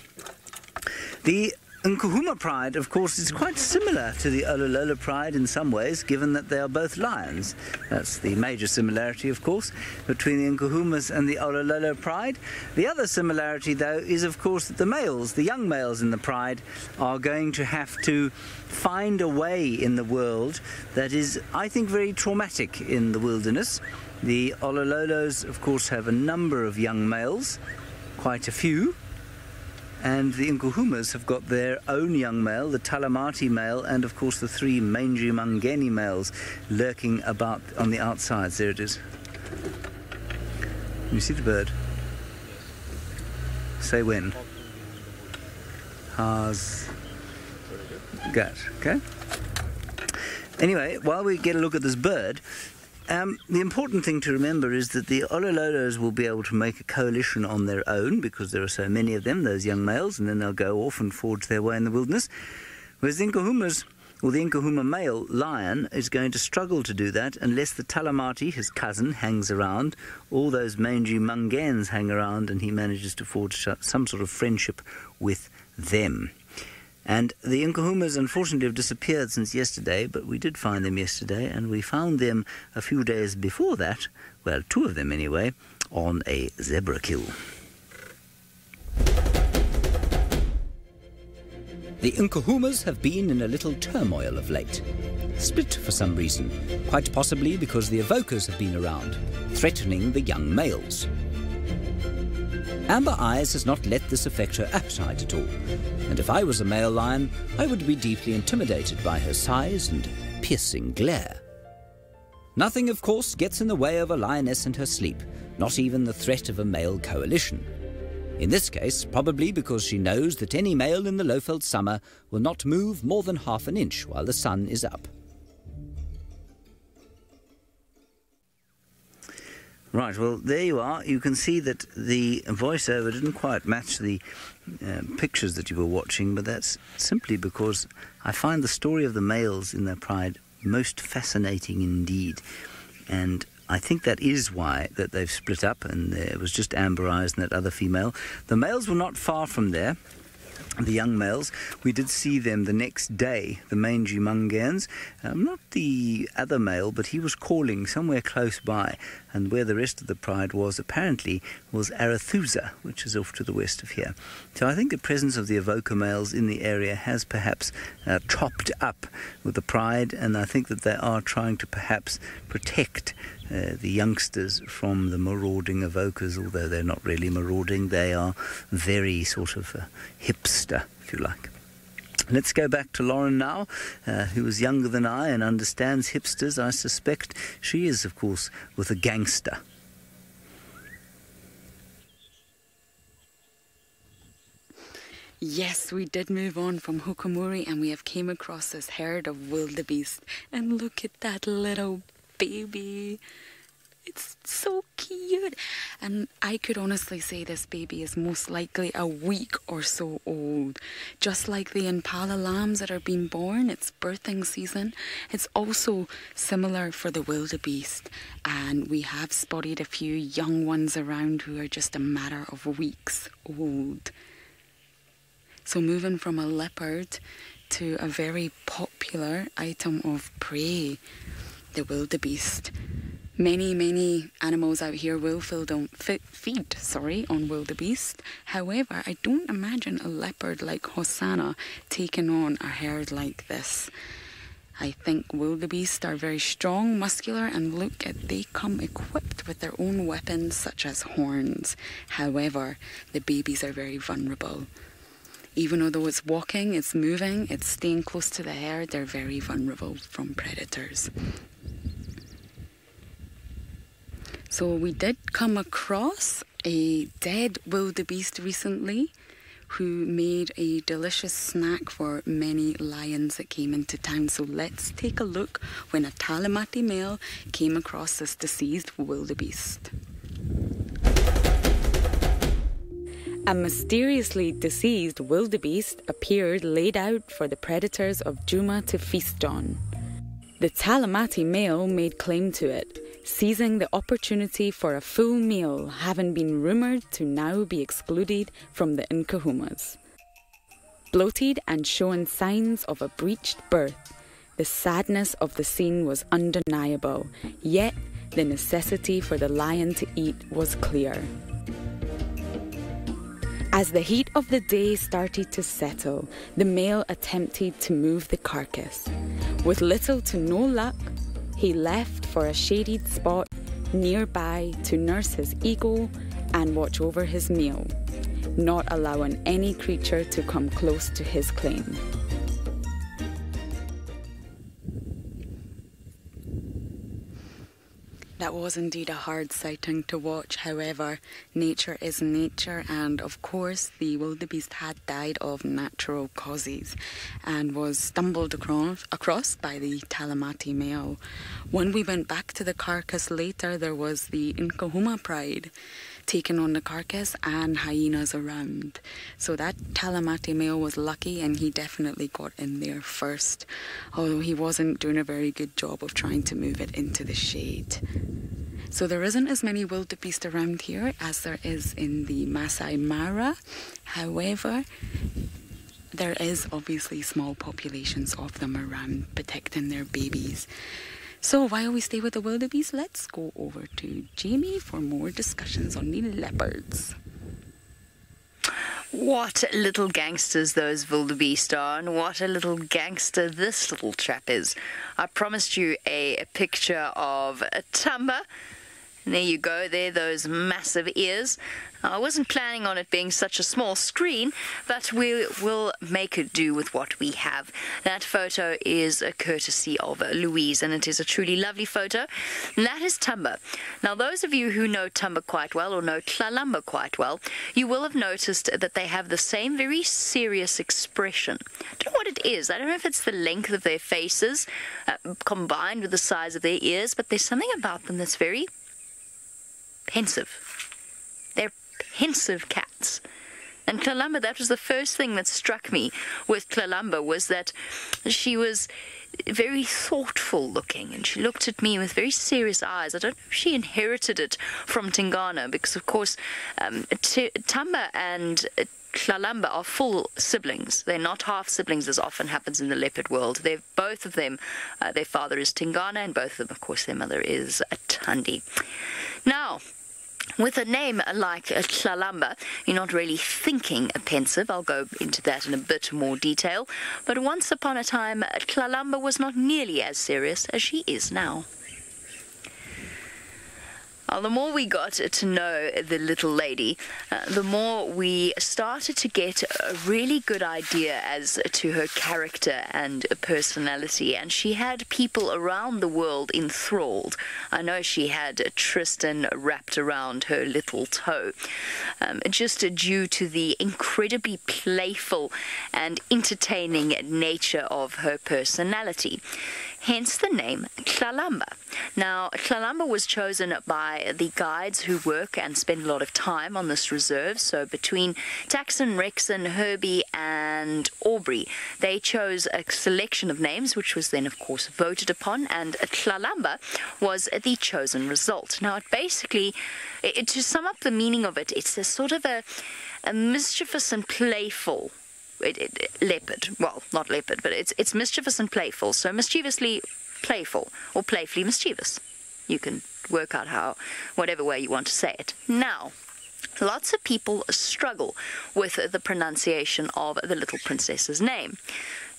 The Nkuhuma pride, of course, is quite similar to the Olololo pride in some ways, given that they are both lions. That's the major similarity, of course, between the Nkuhumas and the Olololo pride. The other similarity, though, is, of course, that the males, the young males in the pride, are going to have to find a way in the world that is, I think, very traumatic in the wilderness. The Olololos, of course, have a number of young males, quite a few, and the Nkuhumas have got their own young male, the Talamati male, and of course the three mangy Mangeni males lurking about on the outsides. There it is. Can you see the bird? Say when. Has got, okay? Anyway, while we get a look at this bird, the important thing to remember is that the Olololos will be able to make a coalition on their own because there are so many of them, those young males, and then they'll go off and forge their way in the wilderness. Whereas the Nkuhumas, or the Nkuhuma male lion, is going to struggle to do that unless the Talamati, his cousin, hangs around, all those mangy Mangens hang around, and he manages to forge some sort of friendship with them. And the Nkuhumas, unfortunately, have disappeared since yesterday, but we did find them yesterday, and we found them a few days before that, well, two of them anyway, on a zebra kill. The Nkuhumas have been in a little turmoil of late. Split for some reason, quite possibly because the evokers have been around, threatening the young males. Amber Eyes has not let this affect her appetite at all, and if I was a male lion, I would be deeply intimidated by her size and piercing glare. Nothing, of course, gets in the way of a lioness and her sleep, not even the threat of a male coalition. In this case, probably because she knows that any male in the Lowveld summer will not move more than half an inch while the sun is up. Right, well, there you are. You can see that the voiceover didn't quite match the pictures that you were watching, but that's simply because I find the story of the males in their pride most fascinating indeed. And I think that is why that they've split up, and it was just Amber Eyes and that other female. The males were not far from there. the young males. We did see them the next day, the mangy mungans, not the other male, but he was calling somewhere close by, and where the rest of the pride was apparently was Arethusa, which is off to the west of here. So I think the presence of the Avoca males in the area has perhaps chopped up with the pride, and I think that they are trying to perhaps protect the youngsters from the marauding Avocas, although they're not really marauding. They are very sort of hipster, if you like. Let's go back to Lauren now, who is younger than I and understands hipsters, I suspect. She is, of course, with a gangster. Yes, we did move on from Hukamuri and we have came across this herd of wildebeest. And look at that little baby. It's so cute. And I could honestly say this baby is most likely a week or so old. Just like the impala lambs that are being born, it's birthing season. It's also similar for the wildebeest. And we have spotted a few young ones around who are just a matter of weeks old. So moving from a leopard to a very popular item of prey, the wildebeest. Many animals out here will feed on wildebeest. However, I don't imagine a leopard like Hosanna taking on a herd like this. I think wildebeest are very strong, muscular, and look at they come equipped with their own weapons such as horns. However, the babies are very vulnerable. Even though it's walking, it's moving, it's staying close to the herd, they're very vulnerable from predators. So we did come across a dead wildebeest recently who made a delicious snack for many lions that came into town. So let's take a look when a Talamati male came across this deceased wildebeest. A mysteriously deceased wildebeest appeared laid out for the predators of Juma to feast on. The Talamati male made claim to it, seizing the opportunity for a full meal, having been rumoured to now be excluded from the Nkahumas. Bloated and showing signs of a breached birth, the sadness of the scene was undeniable, yet the necessity for the lion to eat was clear. As the heat of the day started to settle, the male attempted to move the carcass. With little to no luck, he left for a shaded spot nearby to nurse his ego and watch over his meal, not allowing any creature to come close to his claim. That was indeed a hard sighting to watch. However, nature is nature, and of course the wildebeest had died of natural causes and was stumbled across by the Talamati male. When we went back to the carcass later, there was the Nkahuma pride taking on the carcass and hyenas around. So that Talamati male was lucky and he definitely got in there first, although he wasn't doing a very good job of trying to move it into the shade. So there isn't as many wildebeest around here as there is in the Masai Mara. However, there is obviously small populations of them around protecting their babies. So while we stay with the wildebeest, let's go over to Jamie for more discussions on the leopards. What little gangsters those wildebeest are, and what a little gangster this little chap is. I promised you a picture of a Tamba. And there you go, there, those massive ears. I wasn't planning on it being such a small screen, but we will make it do with what we have. That photo is a courtesy of Louise, and it is a truly lovely photo. And that is Tamba. Now, those of you who know Tamba quite well, or know Tlalamba quite well, you will have noticed that they have the same very serious expression. I don't know what it is. I don't know if it's the length of their faces combined with the size of their ears, but there's something about them that's very pensive. They're pensive cats. And Tlalamba, that was the first thing that struck me with Tlalamba, was that she was very thoughtful looking, and she looked at me with very serious eyes. I don't know if she inherited it from Tingana, because of course Tamba and Tlalamba are full siblings. They're not half siblings, as often happens in the leopard world. They're both of them, their father is Tingana, and both of them, of course, their mother is Tandi. Now, with a name like Tlalamba, you're not really thinking pensive. I'll go into that in a bit more detail. But once upon a time, Tlalamba was not nearly as serious as she is now. Well, the more we got to know the little lady, the more we started to get a really good idea as to her character and personality. And she had people around the world enthralled. I know she had Tristan wrapped around her little toe, just due to the incredibly playful and entertaining nature of her personality. Hence the name Tlalamba. Now, Tlalamba was chosen by the guides who work and spend a lot of time on this reserve. So between Taxon, Rexon, Herbie and Aubrey, they chose a selection of names, which was then, of course, voted upon, and Tlalamba was the chosen result. Now, to sum up the meaning of it, it's a sort of a mischievous and playful leopard. Well, not leopard, but it's mischievous and playful. So mischievously playful or playfully mischievous. You can work out whatever way you want to say it. Now, lots of people struggle with the pronunciation of the little princess's name.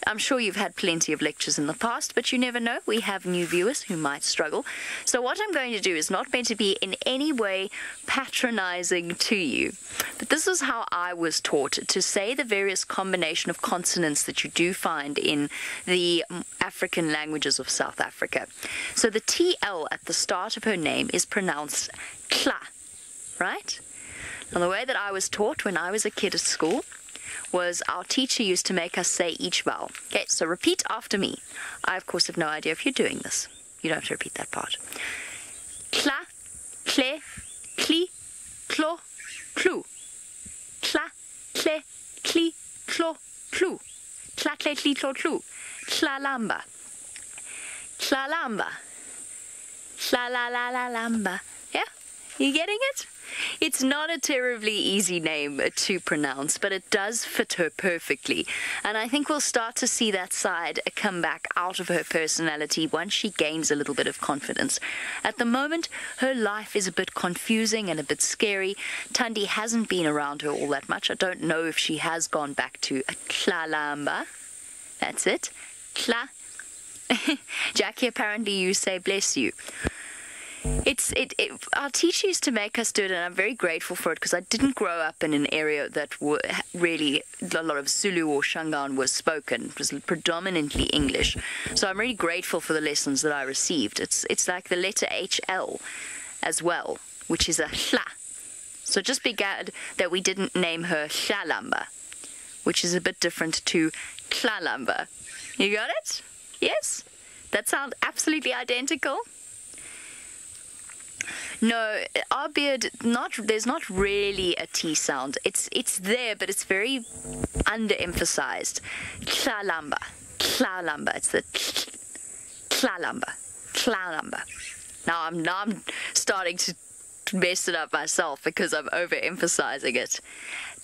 I'm sure you've had plenty of lectures in the past, but you never know. We have new viewers who might struggle. So what I'm going to do is not meant to be in any way patronizing to you. But this is how I was taught to say the various combination of consonants that you do find in the African languages of South Africa. So the TL at the start of her name is pronounced Tla, right? And the way that I was taught when I was a kid at school was our teacher used to make us say each vowel. Okay, so repeat after me. I, of course, have no idea if you're doing this. You don't have to repeat that part. Kla, kle, kli, klo, klu. Kla, kle, kli, klo, klu. Kla, kle, kli, klo, klu. Tlalamba. Tlalamba. Tla-la-la-la-lamba. Yeah? You getting it? It's not a terribly easy name to pronounce, but it does fit her perfectly. And I think we'll start to see that side come back out of her personality once she gains a little bit of confidence. At the moment, her life is a bit confusing and a bit scary. Tandi hasn't been around her all that much. I don't know if she has gone back to Tlalamba. That's it. Tla. Jackie, apparently you say bless you. Our teacher used to make us do it, and I'm very grateful for it because I didn't grow up in an area that really a lot of Zulu or Shangaan was spoken. It was predominantly English. So I'm really grateful for the lessons that I received. It's like the letter HL as well, which is a hla. So just be glad that we didn't name her Tlalamba, which is a bit different to Tlalamba. You got it? Yes? That sounds absolutely identical? No, our beard, there's not really a T sound. It's there, but it's very underemphasized. Tlalamba. Tlalamba. It's the Tlalamba. Tlalamba. Now I'm starting to mess it up myself because I'm overemphasizing it.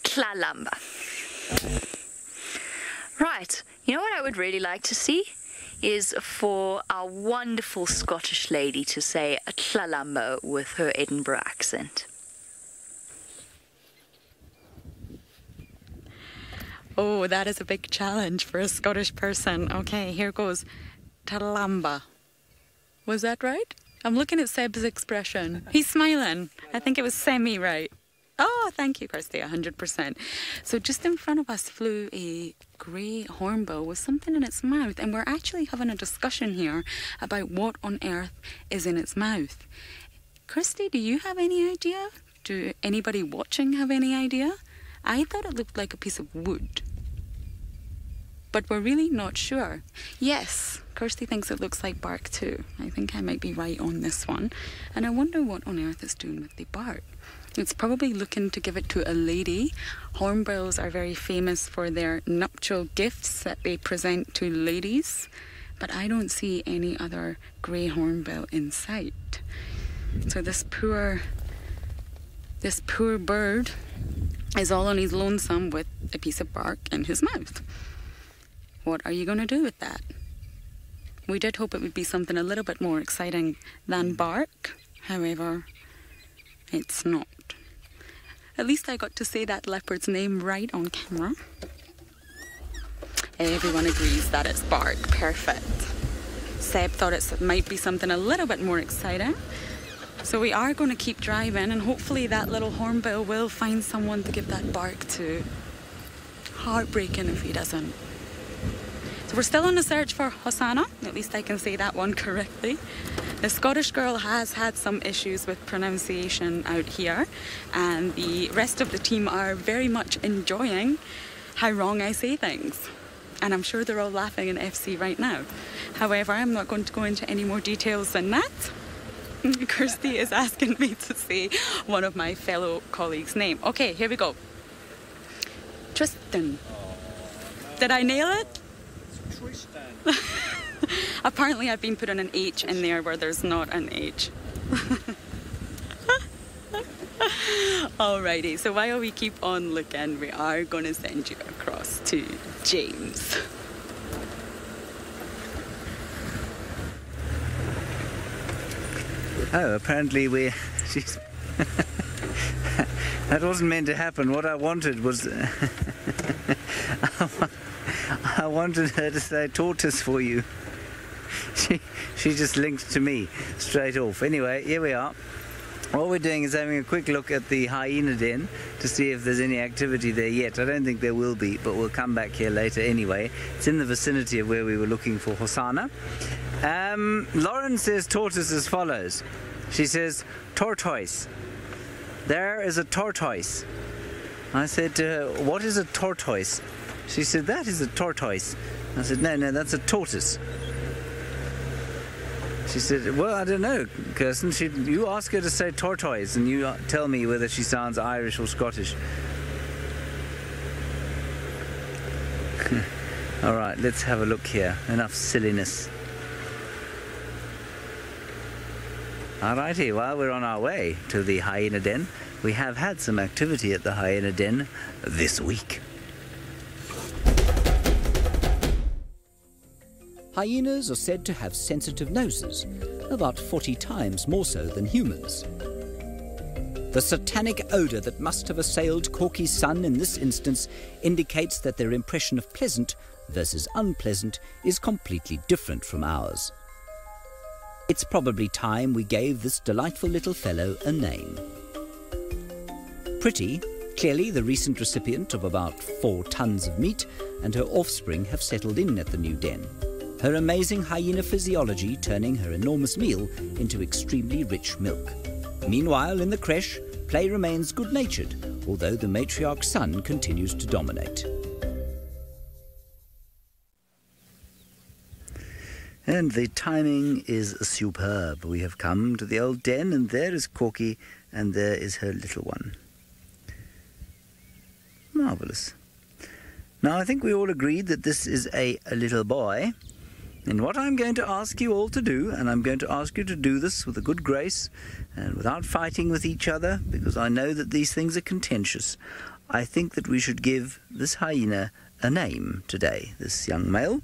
Tlalamba. Right. You know what I would really like to see? Is for our wonderful Scottish lady to say a Tlalamba with her Edinburgh accent. Oh, that is a big challenge for a Scottish person. Okay, here goes. Tlalamba. Was that right? I'm looking at Seb's expression. He's smiling. I think it was semi-right. Oh, thank you, Kirsty, 100%. So just in front of us flew a grey hornbill with something in its mouth, and we're actually having a discussion here about what on earth is in its mouth. Kirsty, do you have any idea? Do anybody watching have any idea? I thought it looked like a piece of wood, but we're really not sure. Yes, Kirsty thinks it looks like bark too. I think I might be right on this one. And I wonder what on earth it's doing with the bark. It's probably looking to give it to a lady. Hornbills are very famous for their nuptial gifts that they present to ladies. but I don't see any other grey hornbill in sight. So this poor bird is all on his lonesome with a piece of bark in his mouth. What are you going to do with that? We did hope it would be something a little bit more exciting than bark. However, it's not. At least I got to say that leopard's name right on camera. Everyone agrees that it's bark. Perfect. Seb thought it might be something a little bit more exciting. So we are going to keep driving, and hopefully that little hornbill will find someone to give that bark to. Heartbreaking if he doesn't. So we're still on the search for Hosanna. At least I can say that one correctly. The Scottish girl has had some issues with pronunciation out here, and the rest of the team are very much enjoying how wrong I say things. And I'm sure they're all laughing in FC right now. However, I'm not going to go into any more details than that. Kirsty is asking me to say one of my fellow colleagues' name. Okay, here we go. Tristan. Did I nail it? It's Tristan. Apparently I've been putting an H in there where there's not an H. Alrighty, so while we keep on looking, we are going to send you across to James. Oh, apparently she's... That wasn't meant to happen. What I wanted was... I wanted her to say tortoise for you. She just linked to me straight off. Anyway, here we are. What we're doing is having a quick look at the hyena den to see if there's any activity there yet. I don't think there will be, but we'll come back here later anyway. It's in the vicinity of where we were looking for Hosanna. Lauren says tortoise as follows. She says, tortoise. There is a tortoise. I said to her, what is a tortoise? She said, that is a tortoise. I said, no, that's a tortoise. She said, well, I don't know, Kirsten. You ask her to say tortoise and you tell me whether she sounds Irish or Scottish. All right, let's have a look here. Enough silliness. All righty, while we're on our way to the hyena den, we have had some activity at the hyena den this week. Hyenas are said to have sensitive noses, about 40 times more so than humans. The satanic odour that must have assailed Corky's son in this instance indicates that their impression of pleasant versus unpleasant is completely different from ours. It's probably time we gave this delightful little fellow a name. Pretty, clearly the recent recipient of about 4 tons of meat, and her offspring have settled in at the new den. Her amazing hyena physiology turning her enormous meal into extremely rich milk. Meanwhile, in the creche, play remains good-natured, although the matriarch's son continues to dominate. And the timing is superb. We have come to the old den, and there is Corky, and there is her little one. Marvellous. Now, I think we all agreed that this is a little boy. And what I'm going to ask you all to do, and I'm going to ask you to do this with a good grace and without fighting with each other, because I know that these things are contentious, I think that we should give this hyena a name today, this young male.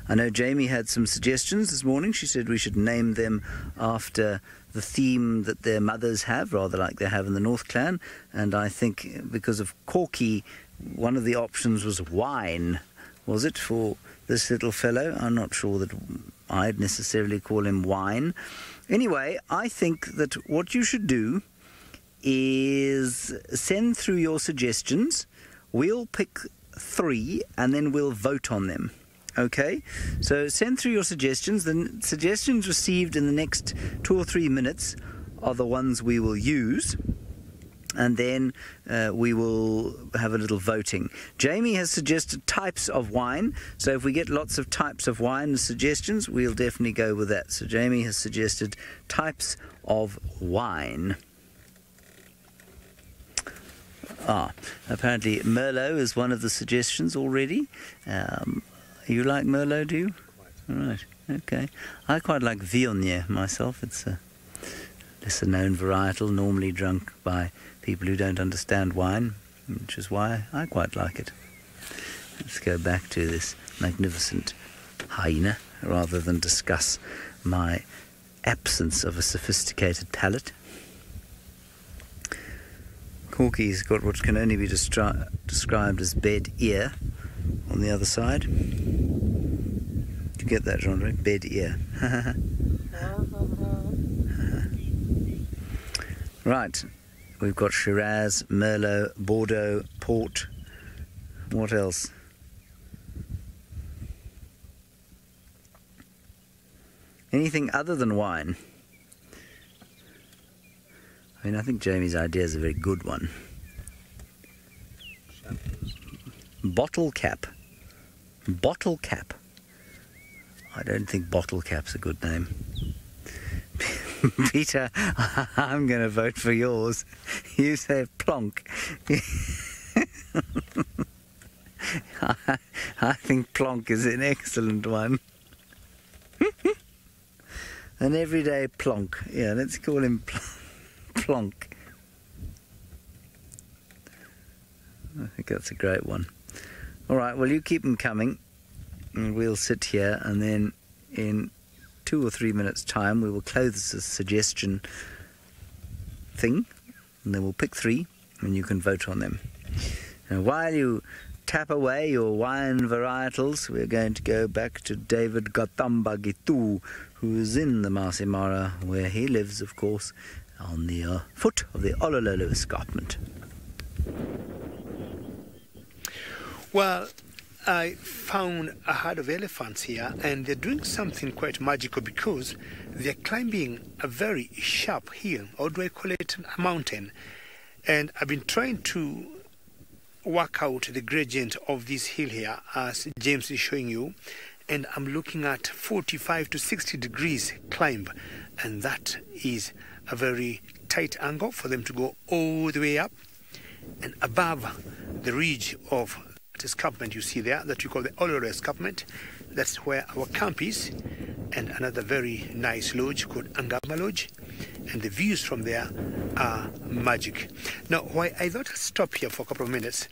I know Jamie had some suggestions this morning. She said we should name them after the theme that their mothers have, rather like they have in the North Clan. And I think because of Corky, one of the options was wine. Was it for this little fellow? I'm not sure that I'd necessarily call him wine. Anyway, I think that what you should do is send through your suggestions. We'll pick 3 and then we'll vote on them. Okay, so send through your suggestions. The suggestions received in the next 2 or 3 minutes are the ones we will use, and then we will have a little voting. Jamie has suggested types of wine, so if we get lots of types of wine and suggestions, we'll definitely go with that. So Jamie has suggested types of wine. Apparently Merlot is one of the suggestions already. You like Merlot, do you? Quite. Right, okay. I quite like Viognier myself. It's a lesser-known varietal, normally drunk by people who don't understand wine, which is why I quite like it. Let's go back to this magnificent hyena, rather than discuss my absence of a sophisticated palate. Corky's got what can only be described as bed ear on the other side. Did you get that, Jean-Andre? Bed ear. Right, we've got Shiraz, Merlot, Bordeaux, Port. What else? Anything other than wine? I mean, I think Jamie's idea is a very good one. Bottle cap. Bottle cap. I don't think bottle cap's a good name. Peter, I'm going to vote for yours. You say plonk. I think plonk is an excellent one. An everyday plonk. Yeah, let's call him plonk. I think that's a great one. All right, well, you keep them coming, and we'll sit here, and then in 2 or 3 minutes' time, we will close the suggestion thing, and then we'll pick 3, and you can vote on them. Now, while you tap away your wine varietals, we're going to go back to David Gatamba Gitu, who is in the Masai Mara, where he lives, of course, on the foot of the Olololo escarpment. Well, I found a herd of elephants here, and they're doing something quite magical because they're climbing a very sharp hill, or do I call it a mountain? And I've been trying to work out the gradient of this hill here, as James is showing you, and I'm looking at 45 to 60 degrees climb, and that is a very tight angle for them to go all the way up. And above the ridge of that escarpment you see there, that we call the Ololo escarpment, that's where our camp is, and another very nice lodge called Angama Lodge, and the views from there are magic. Now, why I thought I'd stop here for a couple of minutes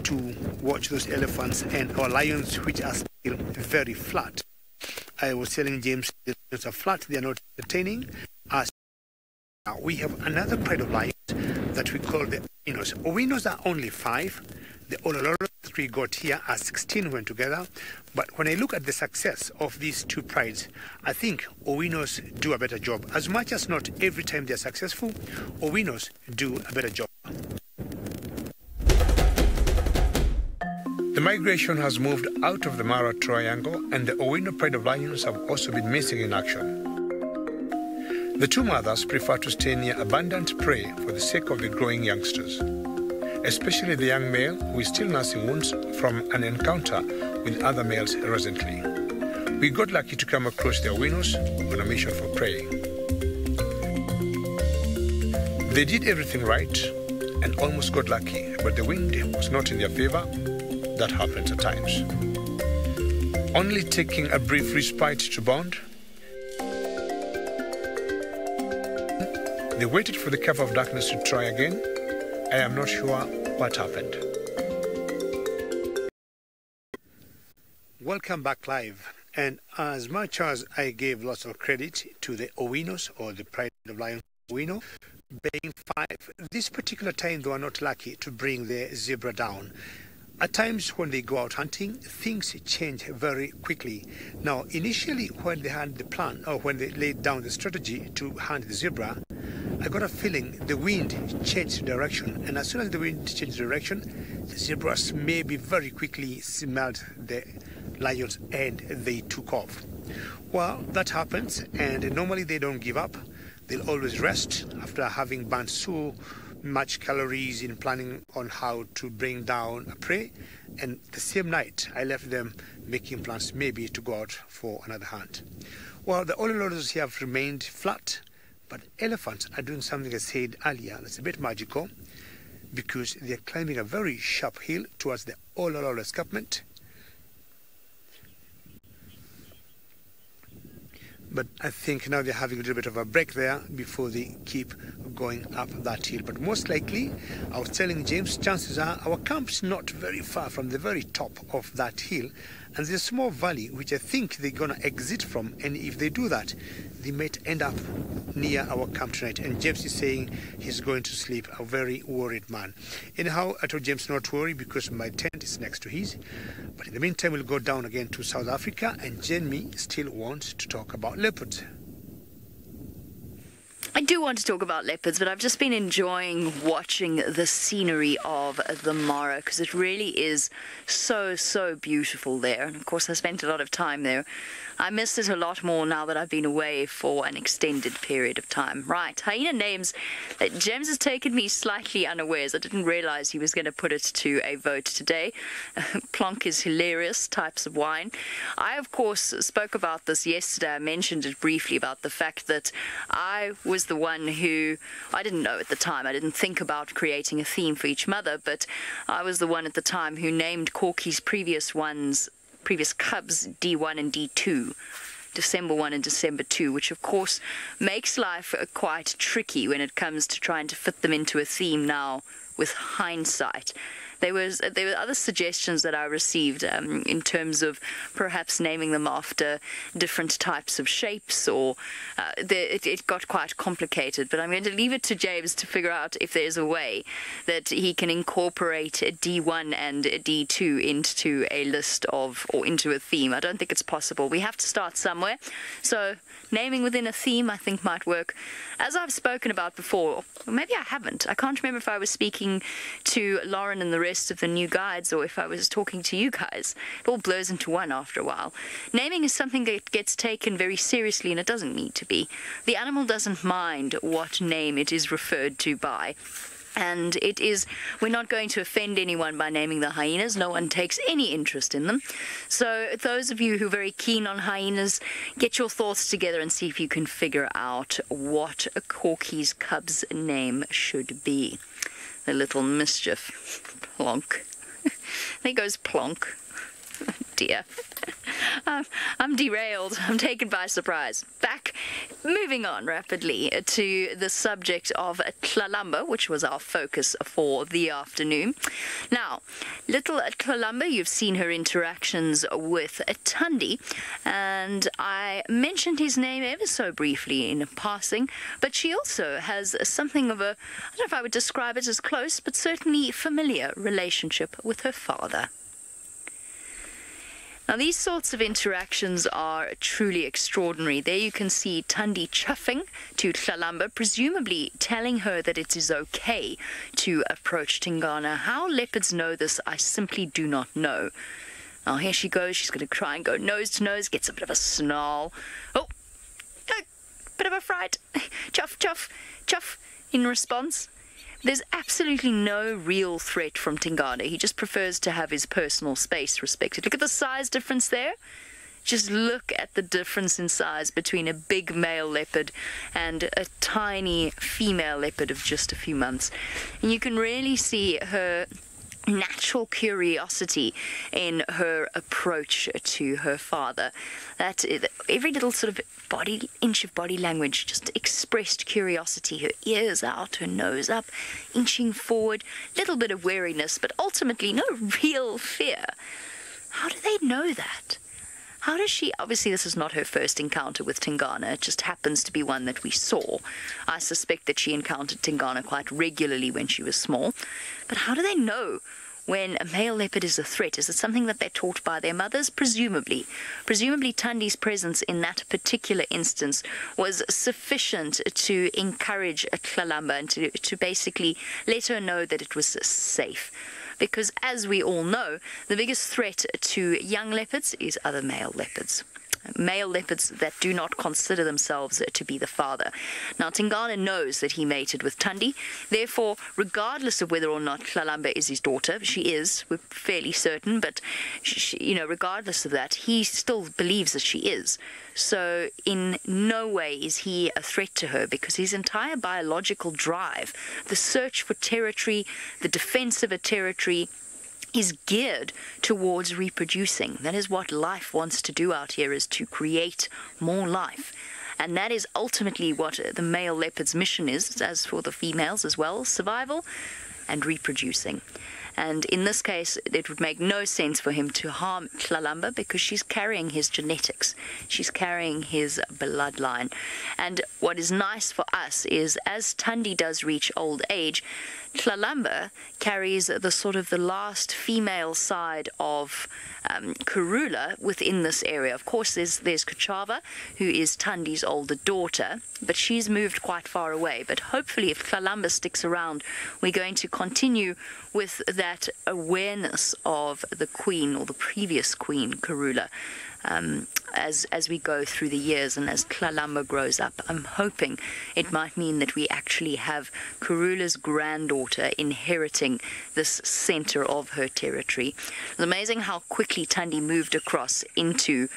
to watch those elephants and our lions, which are still very flat. I was telling James the lions are flat, they are not entertaining. Now we have another pride of lions that we call the Owinos. Owinos are only 5. The Olololo that we got here are 16 when together. But when I look at the success of these 2 prides, I think Owinos do a better job. As much as not every time they're successful, Owinos do a better job. The migration has moved out of the Mara Triangle, and the Owino pride of lions have also been missing in action. The 2 mothers prefer to stay near abundant prey for the sake of the growing youngsters, especially the young male who is still nursing wounds from an encounter with other males recently. We got lucky to come across the Owinos on a mission for prey. They did everything right and almost got lucky, but the wind was not in their favor. That happens at times. Only taking a brief respite to bond, they waited for the cover of darkness to try again. I am not sure what happened. Welcome back live. And as much as I gave lots of credit to the Owinos, or the pride of lions Owino, being 5, this particular time they were not lucky to bring the zebra down. At times when they go out hunting, things change very quickly. Now, initially when they had the plan, or when they laid down the strategy to hunt the zebra, I got a feeling the wind changed direction, and as soon as the wind changed direction, the zebras maybe very quickly smelled the lions and they took off. Well, that happens, and normally they don't give up. They'll always rest after having burnt so much calories in planning on how to bring down a prey, and the same night I left them making plans maybe to go out for another hunt. Well, the Olololos here have remained flat, but elephants are doing something I said earlier that's a bit magical, because they're climbing a very sharp hill towards the Olololo escarpment. But I think now they're having a little bit of a break there before they keep going up that hill. But most likely, I was telling James, chances are our camp's not very far from the very top of that hill. And there's a small valley which I think they're going to exit from. And if they do that, they might end up near our camp tonight. And James is saying he's going to sleep, a very worried man. Anyhow, I told James not to worry because my tent is next to his. But in the meantime, we'll go down again to South Africa, and Jamie still wants to talk about leopards. I do want to talk about leopards, but I've just been enjoying watching the scenery of the Mara because it really is so beautiful there. And of course, I spent a lot of time there. I miss it a lot more now that I've been away for an extended period of time. Right, hyena names. James has taken me slightly unawares. I didn't realize he was going to put it to a vote today. Plonk is hilarious, types of wine. I, of course, spoke about this yesterday. I mentioned it briefly about the fact that I was the one who, I didn't know at the time, I didn't think about creating a theme for each mother, but I was the one at the time who named Corky's previous cubs D1 and D2, December 1 and December 2, which of course makes life quite tricky when it comes to trying to fit them into a theme now with hindsight. There were other suggestions that I received in terms of perhaps naming them after different types of shapes, or it got quite complicated. But I'm going to leave it to James to figure out if there's a way that he can incorporate D1 and D2 into a list of, or into a theme. I don't think it's possible. We have to start somewhere. So naming within a theme, I think, might work. As I've spoken about before, or maybe I haven't. I can't remember if I was speaking to Lauren and the rest of the new guides or if I was talking to you guys. It all blurs into one after a while. Naming is something that gets taken very seriously, and it doesn't need to be. The animal doesn't mind what name it is referred to by. And it is, we're not going to offend anyone by naming the hyenas. No one takes any interest in them. So those of you who are very keen on hyenas, get your thoughts together and see if you can figure out what a Corky's cub's name should be. The little mischief. Plonk. There goes Plonk. Oh dear. I'm derailed. I'm taken by surprise. Moving on rapidly to the subject of Tlalamba, which was our focus for the afternoon. Now, little Tlalamba, you've seen her interactions with Tundi, and I mentioned his name ever so briefly in passing, but she also has something of a, I don't know if I would describe it as close, but certainly familiar relationship with her father. Now, these sorts of interactions are truly extraordinary. There you can see Tundi chuffing to Tlalamba, presumably telling her that it is okay to approach Tingana. How leopards know this, I simply do not know. Now, here she goes. She's going to try and go nose to nose, gets a bit of a snarl. Oh, bit of a fright. Chuff, chuff, chuff in response. There's absolutely no real threat from Tingana. He just prefers to have his personal space respected. Look at the size difference there. Just look at the difference in size between a big male leopard and a tiny female leopard of just a few months. And you can really see her natural curiosity in her approach to her father. That every little sort of inch of body language just expressed curiosity. Her ears out, her nose up, inching forward, little bit of wariness, but ultimately no real fear. How do they know that? How does she, obviously this is not her first encounter with Tingana, it just happens to be one that we saw. I suspect that she encountered Tingana quite regularly when she was small. But how do they know when a male leopard is a threat? Is it something that they're taught by their mothers? Presumably. Presumably Tundi's presence in that particular instance was sufficient to encourage Tlalamba and to basically let her know that it was safe. Because as we all know, the biggest threat to young leopards is other male leopards. Male leopards that do not consider themselves to be the father. Now, Tingana knows that he mated with Tundi. Therefore, regardless of whether or not Tlalamba is his daughter, she is, we're fairly certain, but, regardless of that, he still believes that she is. So in no way is he a threat to her, because his entire biological drive, the search for territory, the defense of a territory, is geared towards reproducing. That is what life wants to do out here, is to create more life. And that is ultimately what the male leopard's mission is, as for the females as well: survival and reproducing. And in this case, it would make no sense for him to harm Tlalamba, because she's carrying his genetics. She's carrying his bloodline. And what is nice for us is, as Thandi does reach old age, Tlalamba carries the sort of the last female side of Karula within this area. Of course, there's Kachava, who is Thandi's older daughter, but she's moved quite far away. But hopefully, if Tlalamba sticks around, we're going to continue with that awareness of the queen, or the previous queen, Karula, as we go through the years, and as Tlalamba grows up. I'm hoping it might mean that we actually have Karula's granddaughter inheriting this center of her territory. It's amazing how quickly Thandi moved across into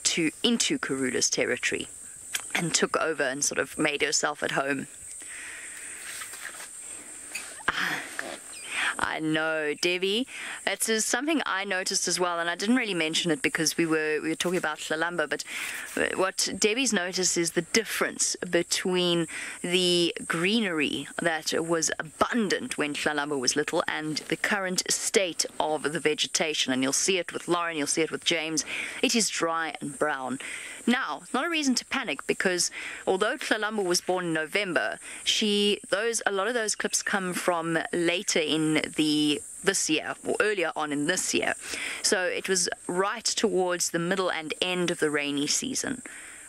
Karula's territory and took over and sort of made herself at home. I know, Debbie. That's something I noticed as well, and I didn't really mention it because we were talking about Tlalamba, but what Debbie's noticed is the difference between the greenery that was abundant when Tlalamba was little and the current state of the vegetation. And you'll see it with Lauren, you'll see it with James. It is dry and brown. Now, not a reason to panic, because although Tlalamba was born in November, a lot of those clips come from later in this year, or earlier on in this year. So it was right towards the middle and end of the rainy season,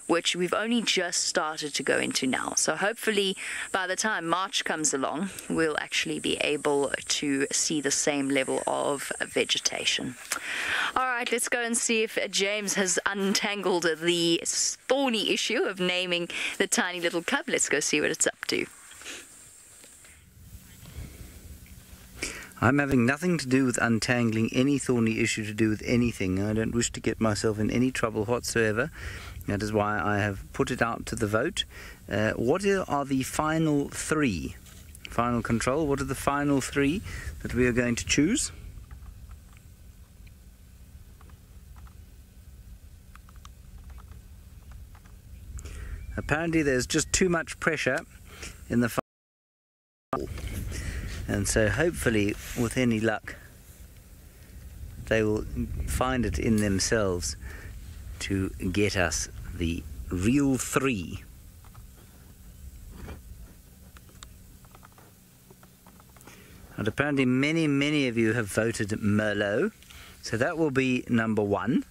which we've only just started to go into now. So hopefully by the time March comes along, we'll actually be able to see the same level of vegetation. All right, let's go and see if James has untangled the thorny issue of naming the tiny little cub. Let's go see what it's up to. I'm having nothing to do with untangling any thorny issue to do with anything. I don't wish to get myself in any trouble whatsoever. That is why I have put it out to the vote. What are the final three? Final control, what are the final three that we are going to choose? Apparently there's just too much pressure in the final. And so hopefully, with any luck, they will find it in themselves to get us the real three. And apparently many of you have voted Merlot, so that will be number 1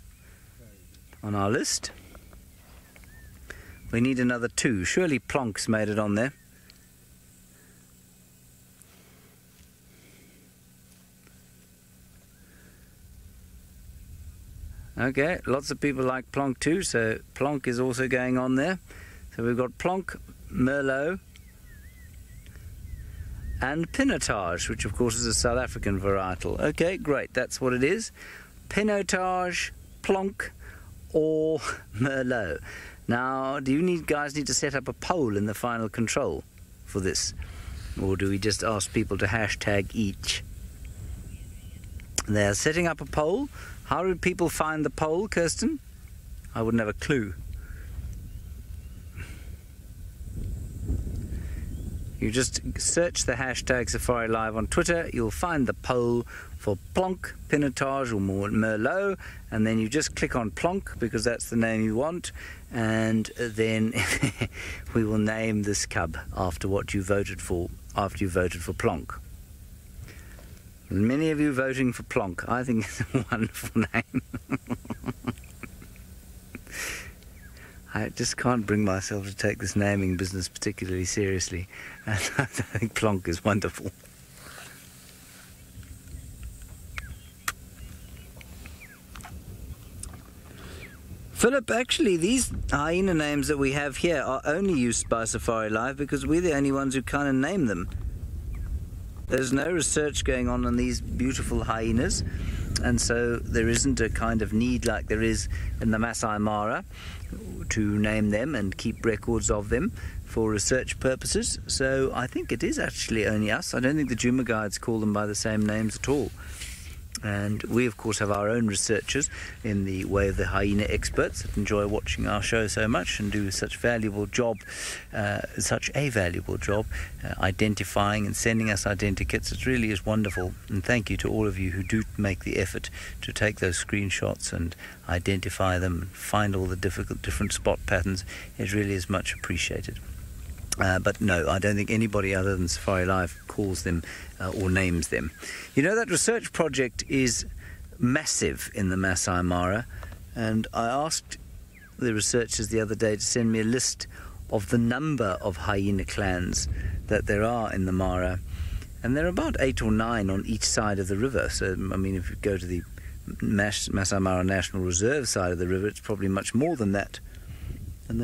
on our list. We need another 2. Surely Plonk's made it on there. Okay, lots of people like Plonk too, so Plonk is also going on there. So we've got Plonk, Merlot, and Pinotage, which of course is a South African varietal. Okay, great, that's what it is. Pinotage, Plonk, or Merlot. Now, do you guys need to set up a poll in the final control for this? Or do we just ask people to hashtag each? They're setting up a poll. How did people find the poll, Kirsten? I wouldn't have a clue. You just search the hashtag SafariLive on Twitter, you'll find the poll for Plonk, Pinotage or Merlot, and then you just click on Plonk because that's the name you want, and then we will name this cub after what you voted for, after you voted for Plonk. Many of you voting for Plonk. I think it's a wonderful name. I just can't bring myself to take this naming business particularly seriously. And I think Plonk is wonderful. Philip, actually, these hyena names that we have here are only used by SafariLive because we're the only ones who kind of name them. There's no research going on these beautiful hyenas, and so there isn't a kind of need like there is in the Masai Mara to name them and keep records of them for research purposes. So I think it is actually only us. I don't think the Juma guides call them by the same names at all. And we, of course, have our own researchers in the way of the hyena experts that enjoy watching our show so much and do such a valuable job identifying and sending us identikits. It really is wonderful. And thank you to all of you who do make the effort to take those screenshots and identify them and find all the different spot patterns. It really is much appreciated. But no, I don't think anybody other than SafariLive calls them or names them. You know, that research project is massive in the Masai Mara, and I asked the researchers the other day to send me a list of the number of hyena clans that there are in the Mara, and there are about 8 or 9 on each side of the river. So, I mean, if you go to the Masai Mara National Reserve side of the river, it's probably much more than that. And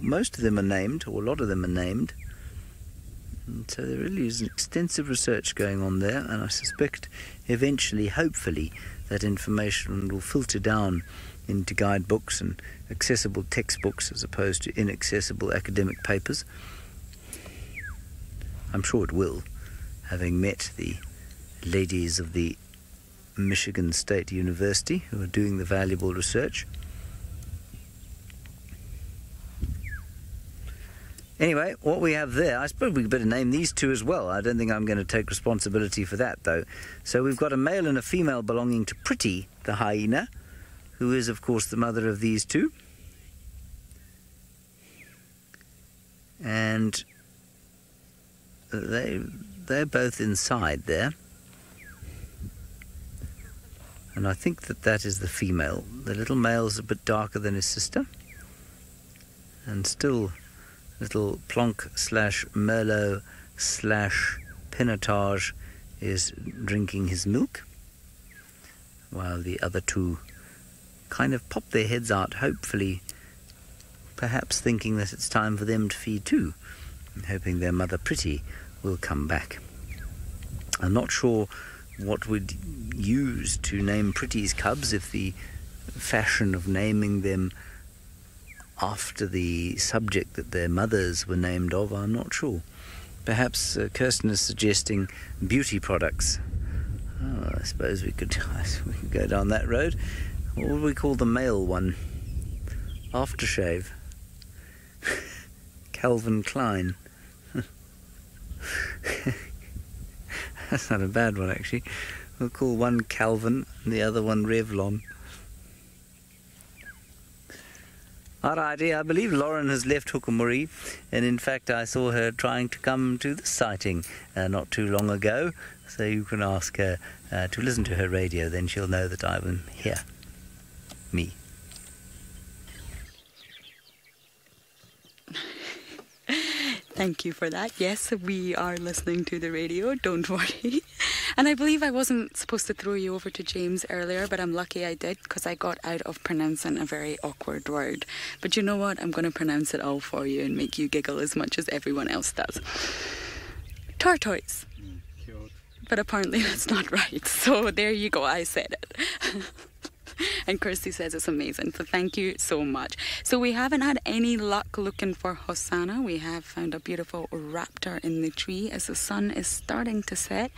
most of them are named, or a lot of them are named. And so there really is an extensive research going on there, and I suspect eventually, hopefully, that information will filter down into guidebooks and accessible textbooks as opposed to inaccessible academic papers. I'm sure it will, having met the ladies of the Michigan State University who are doing the valuable research. Anyway, what we have there, I suppose we better name these two as well. I don't think I'm going to take responsibility for that, though. So we've got a male and a female belonging to Pretty, the hyena, who is, of course, the mother of these two. And they're both inside there. And I think that is the female. The little male's a bit darker than his sister. And still little Plonk/Merlot/Pinotage is drinking his milk, while the other two kind of pop their heads out, hopefully, perhaps thinking that it's time for them to feed too, and hoping their mother Pretty will come back. I'm not sure what we'd use to name Pretty's cubs, if the fashion of naming them after the subject that their mothers were named of, I'm not sure. Perhaps Kirsten is suggesting beauty products. Oh, I suppose we could go down that road. What would we call the male one? Aftershave. Calvin Klein. That's not a bad one, actually. We'll call one Calvin and the other one Revlon. Alrighty, I believe Lauren has left Hukumuri, and in fact I saw her trying to come to the sighting not too long ago, so you can ask her to listen to her radio, then she'll know that I'm here. Me. Thank you for that. Yes, we are listening to the radio, don't worry. And I believe I wasn't supposed to throw you over to James earlier, but I'm lucky I did, because I got out of pronouncing a very awkward word. But you know what? I'm going to pronounce it all for you and make you giggle as much as everyone else does. Tortoise. Cute. But apparently that's not right. So there you go, I said it. And Kirsty says it's amazing, so thank you so much. So we haven't had any luck looking for Hosanna. We have found a beautiful raptor in the tree as the sun is starting to set,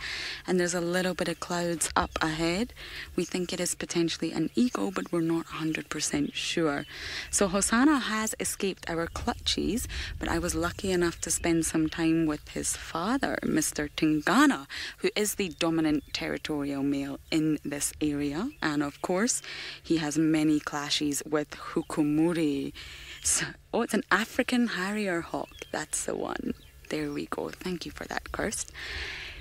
and there's a little bit of clouds up ahead. We think it is potentially an eagle, but we're not 100% sure. So Hosanna has escaped our clutches, but I was lucky enough to spend some time with his father, Mr. Tingana, who is the dominant territorial male in this area, and of course he has many clashes with Hukumuri. So, it's an African Harrier hawk. That's the one. There we go. Thank you for that, Kirst.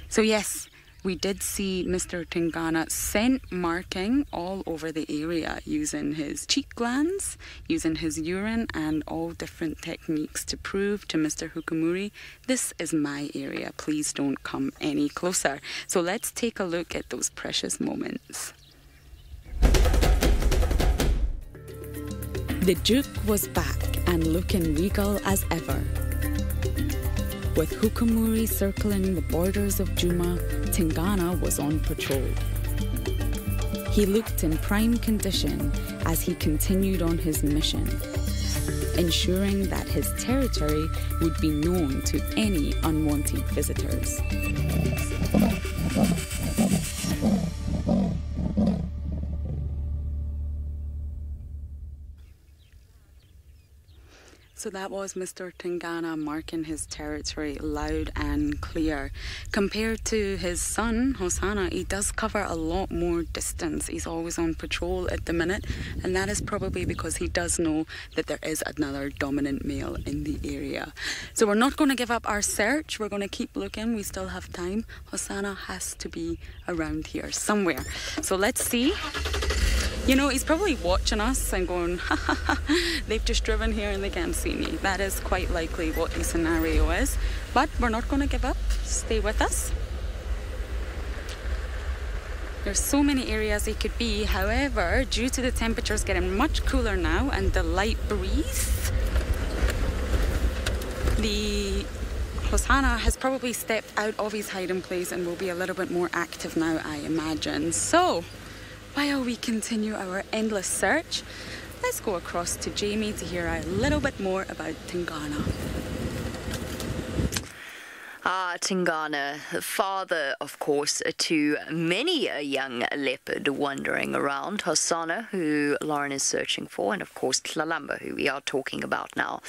So yes, we did see Mr. Tingana scent marking all over the area using his cheek glands, using his urine, and all different techniques to prove to Mr. Hukumuri, this is my area. Please don't come any closer. So let's take a look at those precious moments. The Duke was back and looking regal as ever. With Hukumuri circling the borders of Juma, Tingana was on patrol. He looked in prime condition as he continued on his mission, ensuring that his territory would be known to any unwanted visitors. So that was Mr. Tingana marking his territory loud and clear. Compared to his son, Hosanna, he does cover a lot more distance. He's always on patrol at the minute, and that is probably because he does know that there is another dominant male in the area. So we're not going to give up our search. We're going to keep looking. We still have time. Hosanna has to be around here somewhere. So let's see. You know, he's probably watching us and going, ha ha ha, they've just driven here and they can't see me. That is quite likely what the scenario is. But we're not going to give up. Stay with us. There's so many areas he could be. However, due to the temperatures getting much cooler now and the light breeze, the Hosanna has probably stepped out of his hiding place and will be a little bit more active now, I imagine. So, while we continue our endless search, let's go across to Jamie to hear a little bit more about Tingana. Tingana, father, of course, to many a young leopard wandering around. Hosanna, who Lauren is searching for, and of course Tlalamba, who we are talking about now.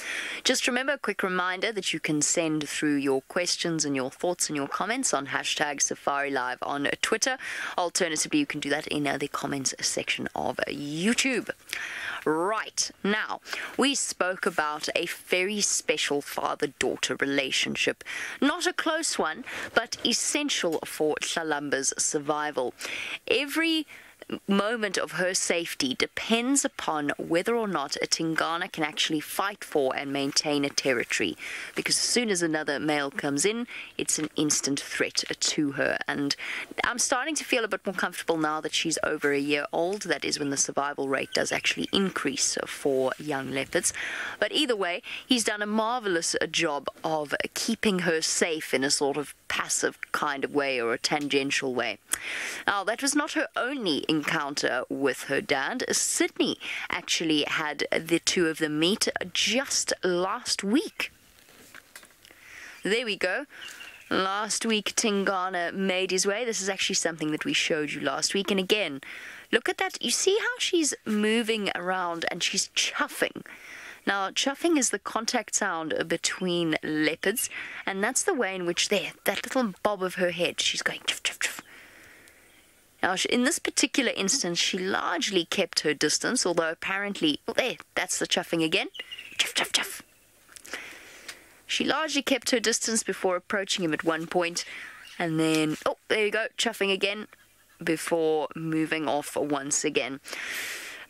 Just remember, a quick reminder that you can send through your questions and your thoughts and your comments on hashtag SafariLive on Twitter. Alternatively, you can do that in the comments section of YouTube. Right, now, we spoke about a very special father-daughter relationship. Not a close one, but essential for Tlalamba's survival. Every moment of her safety depends upon whether or not a Tingana can actually fight for and maintain a territory, because as soon as another male comes in, it's an instant threat to her. And I'm starting to feel a bit more comfortable now that she's over a year old. That is when the survival rate does actually increase for young leopards. But either way, he's done a marvelous job of keeping her safe in a sort of passive kind of way, or a tangential way. Now, that was not her only encounter with her dad. Sydney actually had the two of them meet just last week. There we go. Last week, Tingana made his way. This is actually something that we showed you last week. And again, look at that. You see how she's moving around and she's chuffing. Now, chuffing is the contact sound between leopards, and that's the way in which that little bob of her head, she's going chuff, chuff, chuff. Now, in this particular instance, she largely kept her distance, although apparently, that's the chuffing again. Chuff, chuff, chuff. She largely kept her distance before approaching him at one point, and then, there you go, chuffing again, before moving off once again.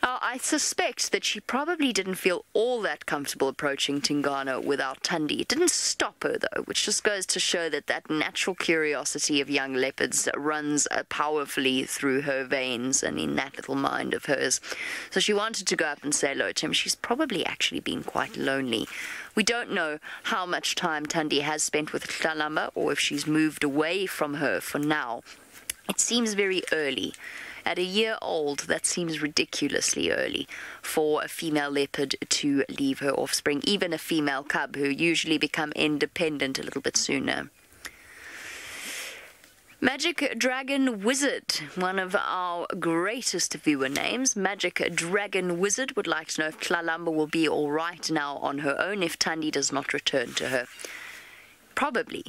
I suspect that she probably didn't feel all that comfortable approaching Tingana without Tundi. It didn't stop her, though, which just goes to show that that natural curiosity of young leopards runs powerfully through her veins and in that little mind of hers. So she wanted to go up and say hello to him. She's probably actually been quite lonely. We don't know how much time Tundi has spent with Tlalamba, or if she's moved away from her for now. It seems very early. At a year old, that seems ridiculously early for a female leopard to leave her offspring, even a female cub, who usually become independent a little bit sooner. Magic Dragon Wizard, one of our greatest viewer names. Magic Dragon Wizard would like to know if Tlalamba will be all right now on her own if Tundi does not return to her. Probably.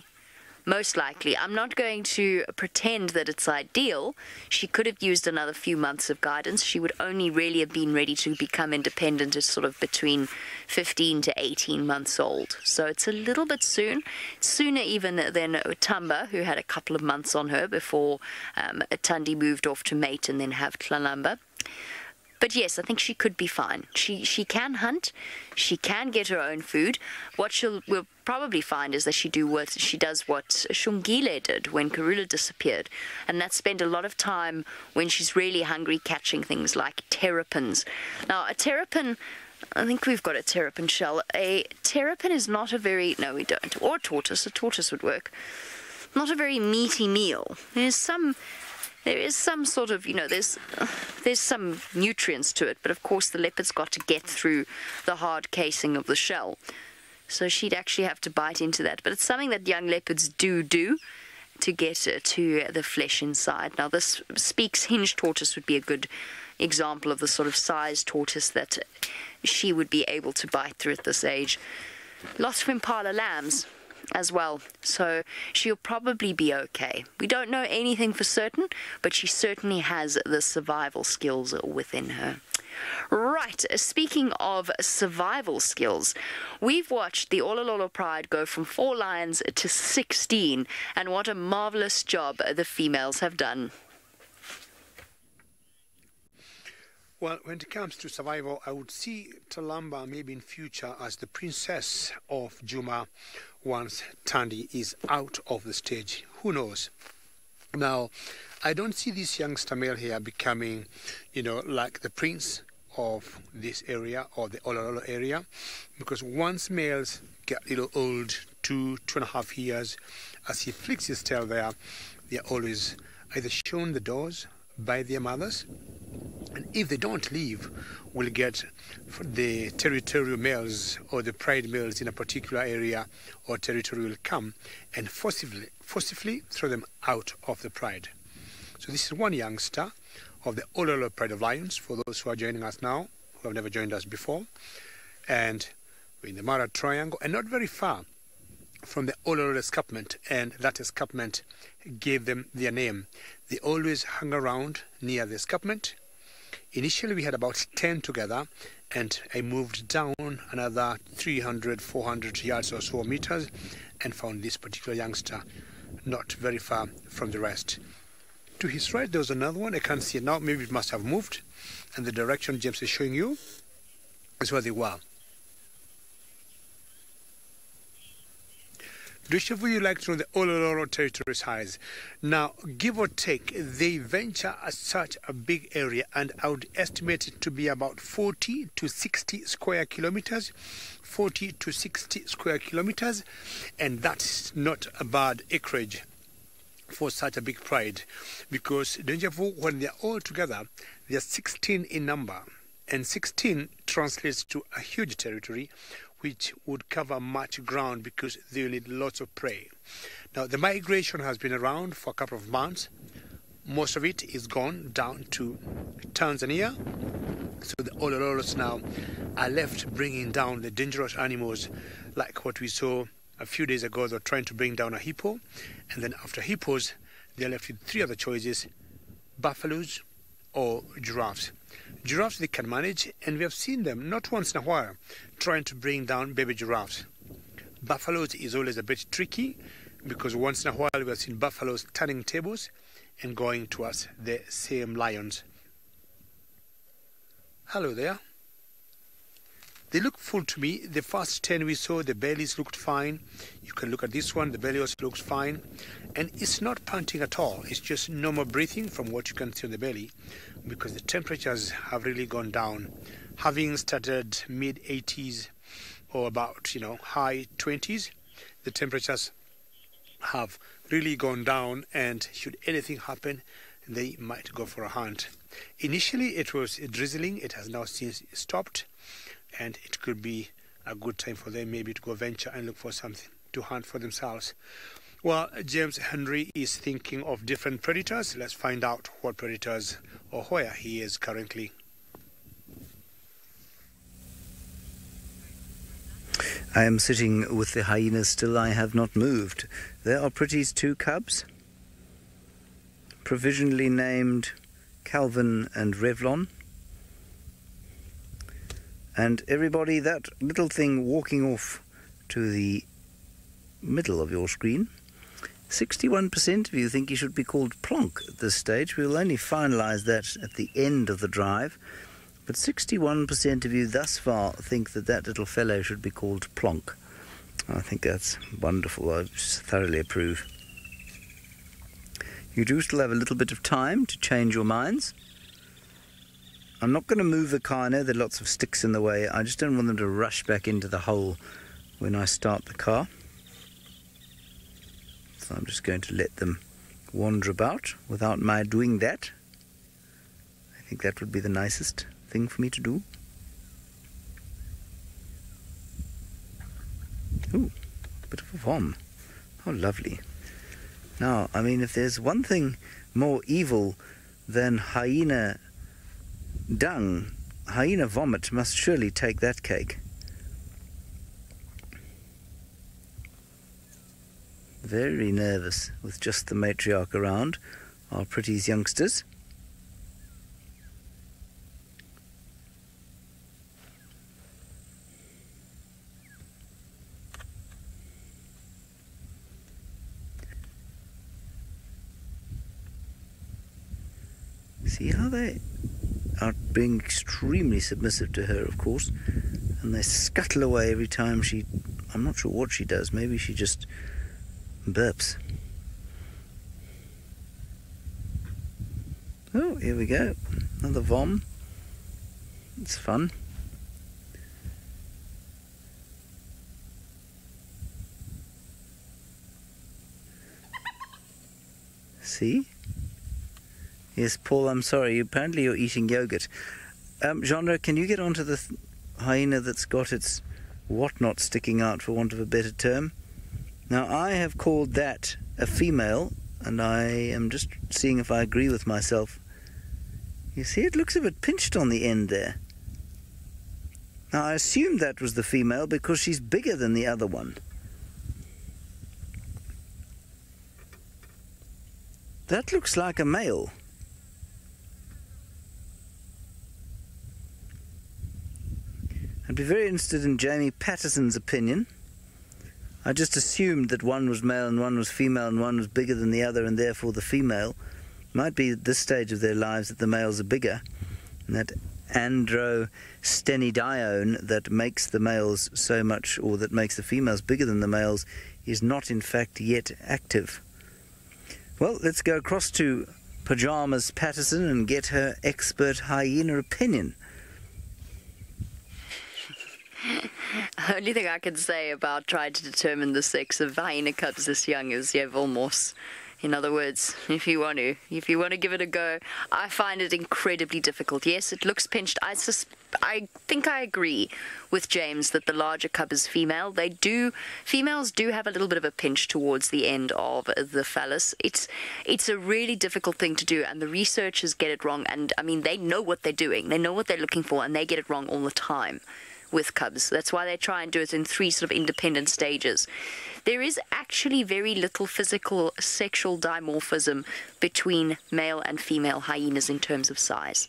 Most likely. I'm not going to pretend that it's ideal. She could have used another few months of guidance. She would only really have been ready to become independent at sort of between 15 to 18 months old. So it's a little bit soon. Sooner even than Tamba, who had a couple of months on her before Tundi moved off to mate and then have Tlalamba. But yes, I think she could be fine. She can hunt. She can get her own food. What we'll probably find is that she does what Shungile did when Karula disappeared, and that's spend a lot of time when she's really hungry catching things like terrapins. Now, a terrapin, I think we've got a terrapin shell. A terrapin is not a very, no we don't, or a tortoise would work. Not a very meaty meal. There is some sort of, there's some nutrients to it, but of course the leopard's got to get through the hard casing of the shell. So she'd actually have to bite into that. But it's something that young leopards do to get to the flesh inside. Now, this Speke's hinge tortoise would be a good example of the sort of size tortoise that she would be able to bite through at this age. Lots of impala lambs as well, so she'll probably be okay. We don't know anything for certain, but she certainly has the survival skills within her. Right, speaking of survival skills, we've watched the Olololo Pride go from 4 lions to 16, and what a marvelous job the females have done. Well, when it comes to survival, I would see Talamba maybe in future as the princess of Juma once Tandy is out of the stage. Who knows? Now, I don't see this youngster male here becoming, like the prince of this area or the Olololo area, because once males get a little old, 2.5 years, as he flicks his tail there, they are always either shown the doors by their mothers, and if they don't leave, we'll get the territorial males or the pride males in a particular area or territory will come and forcibly throw them out of the pride. So this is one youngster of the Olololo Pride of Lions, for those who are joining us now, who have never joined us before. And we're in the Mara Triangle, and not very far from the Olololo escarpment, and that escarpment gave them their name. They always hung around near the escarpment. Initially we had about 10 together, and I moved down another 300, 400 yards or so meters and found this particular youngster not very far from the rest. To his right there was another one. I can't see it now, maybe it must have moved, and the direction James is showing you is where they were. Whichever you like to know the Olololo territory size. Now, give or take, they venture at such a big area, and I would estimate it to be about 40 to 60 square kilometers. 40 to 60 square kilometers, and that's not a bad acreage for such a big pride, because Denjavu, when they're all together, they're 16 in number, and 16 translates to a huge territory, which would cover much ground because they will need lots of prey. Now, the migration has been around for a couple of months. Most of it is gone down to Tanzania. So the Olololos now are left bringing down the dangerous animals, like what we saw a few days ago. They're trying to bring down a hippo. And then after hippos, they're left with 3 other choices: buffaloes or giraffes. Giraffes they can manage, and we have seen them not once in a while trying to bring down baby giraffes. Buffaloes is always a bit tricky, because once in a while we have seen buffaloes turning tables and going towards the same lions. Hello there. They look full to me. The first 10 we saw, the bellies looked fine. You can look at this one, the belly also looks fine. And it's not panting at all. It's just normal breathing from what you can see on the belly, because the temperatures have really gone down. Having started mid-80s or about, high 20s, the temperatures have really gone down, and should anything happen, they might go for a hunt. Initially it was drizzling. It has now since stopped, and it could be a good time for them maybe to go venture and look for something to hunt for themselves. Well, James Henry is thinking of different predators. Let's find out what predators or where he is currently. I am sitting with the hyenas still. I have not moved. There are Pretty's 2 cubs, provisionally named Calvin and Revlon. And everybody, that little thing walking off to the middle of your screen, 61% of you think he should be called Plonk at this stage. We'll only finalise that at the end of the drive. But 61% of you thus far think that that little fellow should be called Plonk. I think that's wonderful. I thoroughly approve. You do still have a little bit of time to change your minds. I'm not going to move the car. I know there are lots of sticks in the way. I just don't want them to rush back into the hole when I start the car. So I'm just going to let them wander about without my doing that. I think that would be the nicest thing for me to do. Ooh, a bit of a vom. How lovely. Now, I mean, if there's one thing more evil than hyena dung, hyena vomit must surely take that cake. Very nervous with just the matriarch around, our pretty's youngsters. See how they are being extremely submissive to her, of course, and they scuttle away every time she... I'm not sure what she does. Maybe she just burps. Oh, here we go. Another vom. It's fun. See? Yes, Paul, I'm sorry. Apparently you're eating yogurt. Genre, can you get onto the hyena that's got its whatnot sticking out, for want of a better term? Now, I have called that a female, and I am just seeing if I agree with myself. You see, it looks a bit pinched on the end there. Now, I assumed that was the female because she's bigger than the other one. That looks like a male. I'd be very interested in Jamie Patterson's opinion. I just assumed that one was male and one was female and one was bigger than the other, and therefore the female. Might be at this stage of their lives that the males are bigger, and that androstenedione that makes the males so much, or that makes the females bigger than the males, is not in fact yet active. Well, let's go across to Pajamas Patterson and get her expert hyena opinion. Only thing I can say about trying to determine the sex of hyena cubs this young is volmos. In other words, if you want to give it a go, I find it incredibly difficult. Yes, it looks pinched. I think I agree with James that the larger cub is female. Females do have a little bit of a pinch towards the end of the phallus. It's a really difficult thing to do, and the researchers get it wrong. And I mean, they know what they're doing. They know what they're looking for, and they get it wrong all the time with cubs. That's why they try and do it in 3 sort of independent stages. There is actually very little physical sexual dimorphism between male and female hyenas in terms of size.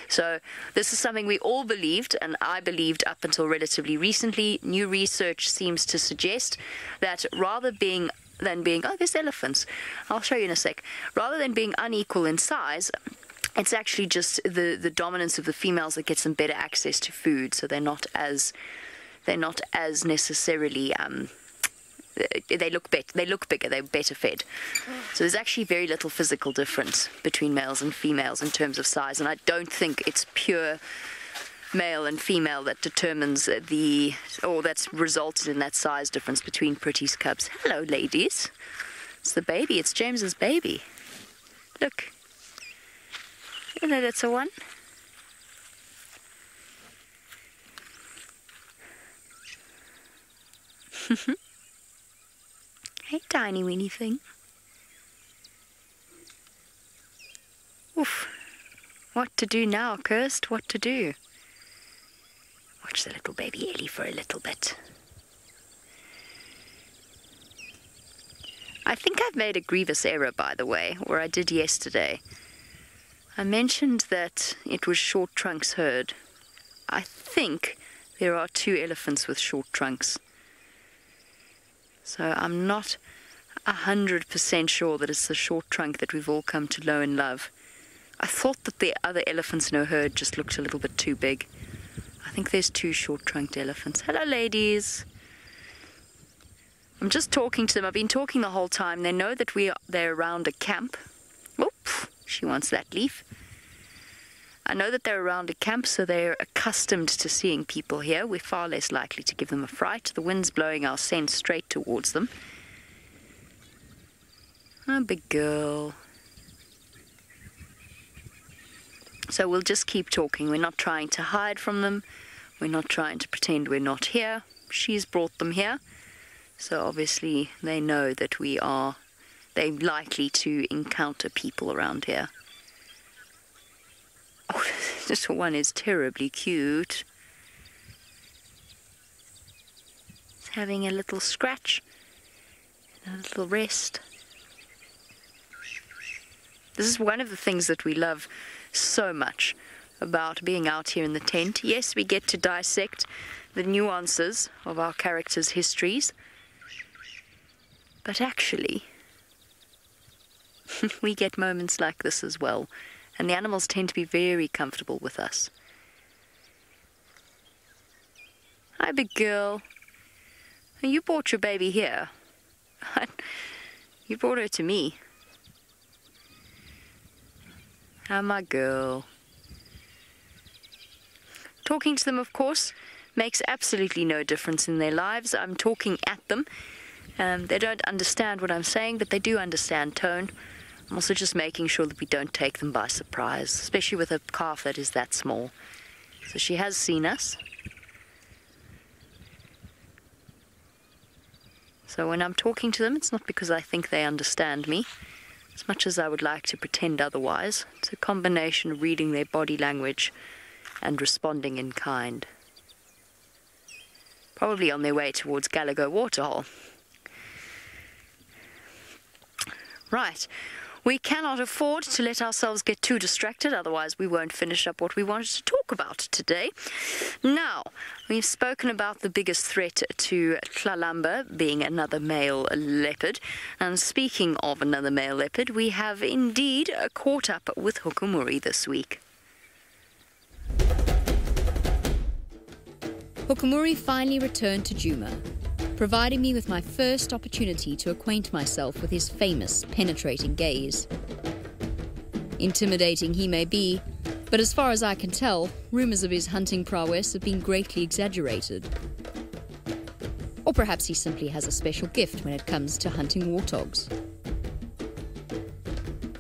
So this is something we all believed, and I believed up until relatively recently. New research seems to suggest that rather than being, oh, there's elephants. I'll show you in a sec. Rather than being unequal in size, it's actually just the dominance of the females that gets them better access to food, so they're not as necessarily they look bigger, they're better fed. So there's actually very little physical difference between males and females in terms of size, and I don't think it's pure male and female that determines that's resulted in that size difference between Pretty's cubs. Hello, ladies. It's the baby. It's James's baby. Look. You know that's a one. Hey, tiny weeny thing. Oof. What to do now, Kirst? What to do? Watch the little baby Ellie for a little bit. I think I've made a grievous error, by the way, or I did yesterday. I mentioned that it was short trunks herd. I think there are 2 elephants with short trunks. So I'm not 100% sure that it's the short trunk that we've all come to know and love. I thought that the other elephants in her herd just looked a little bit too big. I think there's 2 short-trunked elephants. Hello, ladies. I'm just talking to them. I've been talking the whole time. They know that they're around a camp. Oop, she wants that leaf. I know that they're around a camp, so they're accustomed to seeing people here. We're far less likely to give them a fright. The wind's blowing our scent straight towards them. Oh, big girl. So we'll just keep talking. We're not trying to hide from them. We're not trying to pretend we're not here. She's brought them here. So obviously they know that they're likely to encounter people around here. Oh, This one is terribly cute. It's having a little scratch and a little rest. This is one of the things that we love so much about being out here in the tent. Yes, we get to dissect the nuances of our characters' histories, but actually we get moments like this as well, and the animals tend to be very comfortable with us. Hi, big girl. You brought your baby here. You brought her to me. Hi, my girl. Talking to them, of course, makes absolutely no difference in their lives. I'm talking at them. They don't understand what I'm saying, but they do understand tone. I'm also just making sure that we don't take them by surprise, especially with a calf that is that small. So she has seen us. So when I'm talking to them, it's not because I think they understand me, as much as I would like to pretend otherwise. It's a combination of reading their body language and responding in kind. Probably on their way towards Gallagher Waterhole. Right. We cannot afford to let ourselves get too distracted, otherwise we won't finish up what we wanted to talk about today. Now, we've spoken about the biggest threat to Tlalamba being another male leopard. And speaking of another male leopard, we have indeed caught up with Hukumuri this week. Hukumuri finally returned to Djuma, providing me with my first opportunity to acquaint myself with his famous, penetrating gaze. Intimidating he may be, but as far as I can tell, rumours of his hunting prowess have been greatly exaggerated. Or perhaps he simply has a special gift when it comes to hunting warthogs.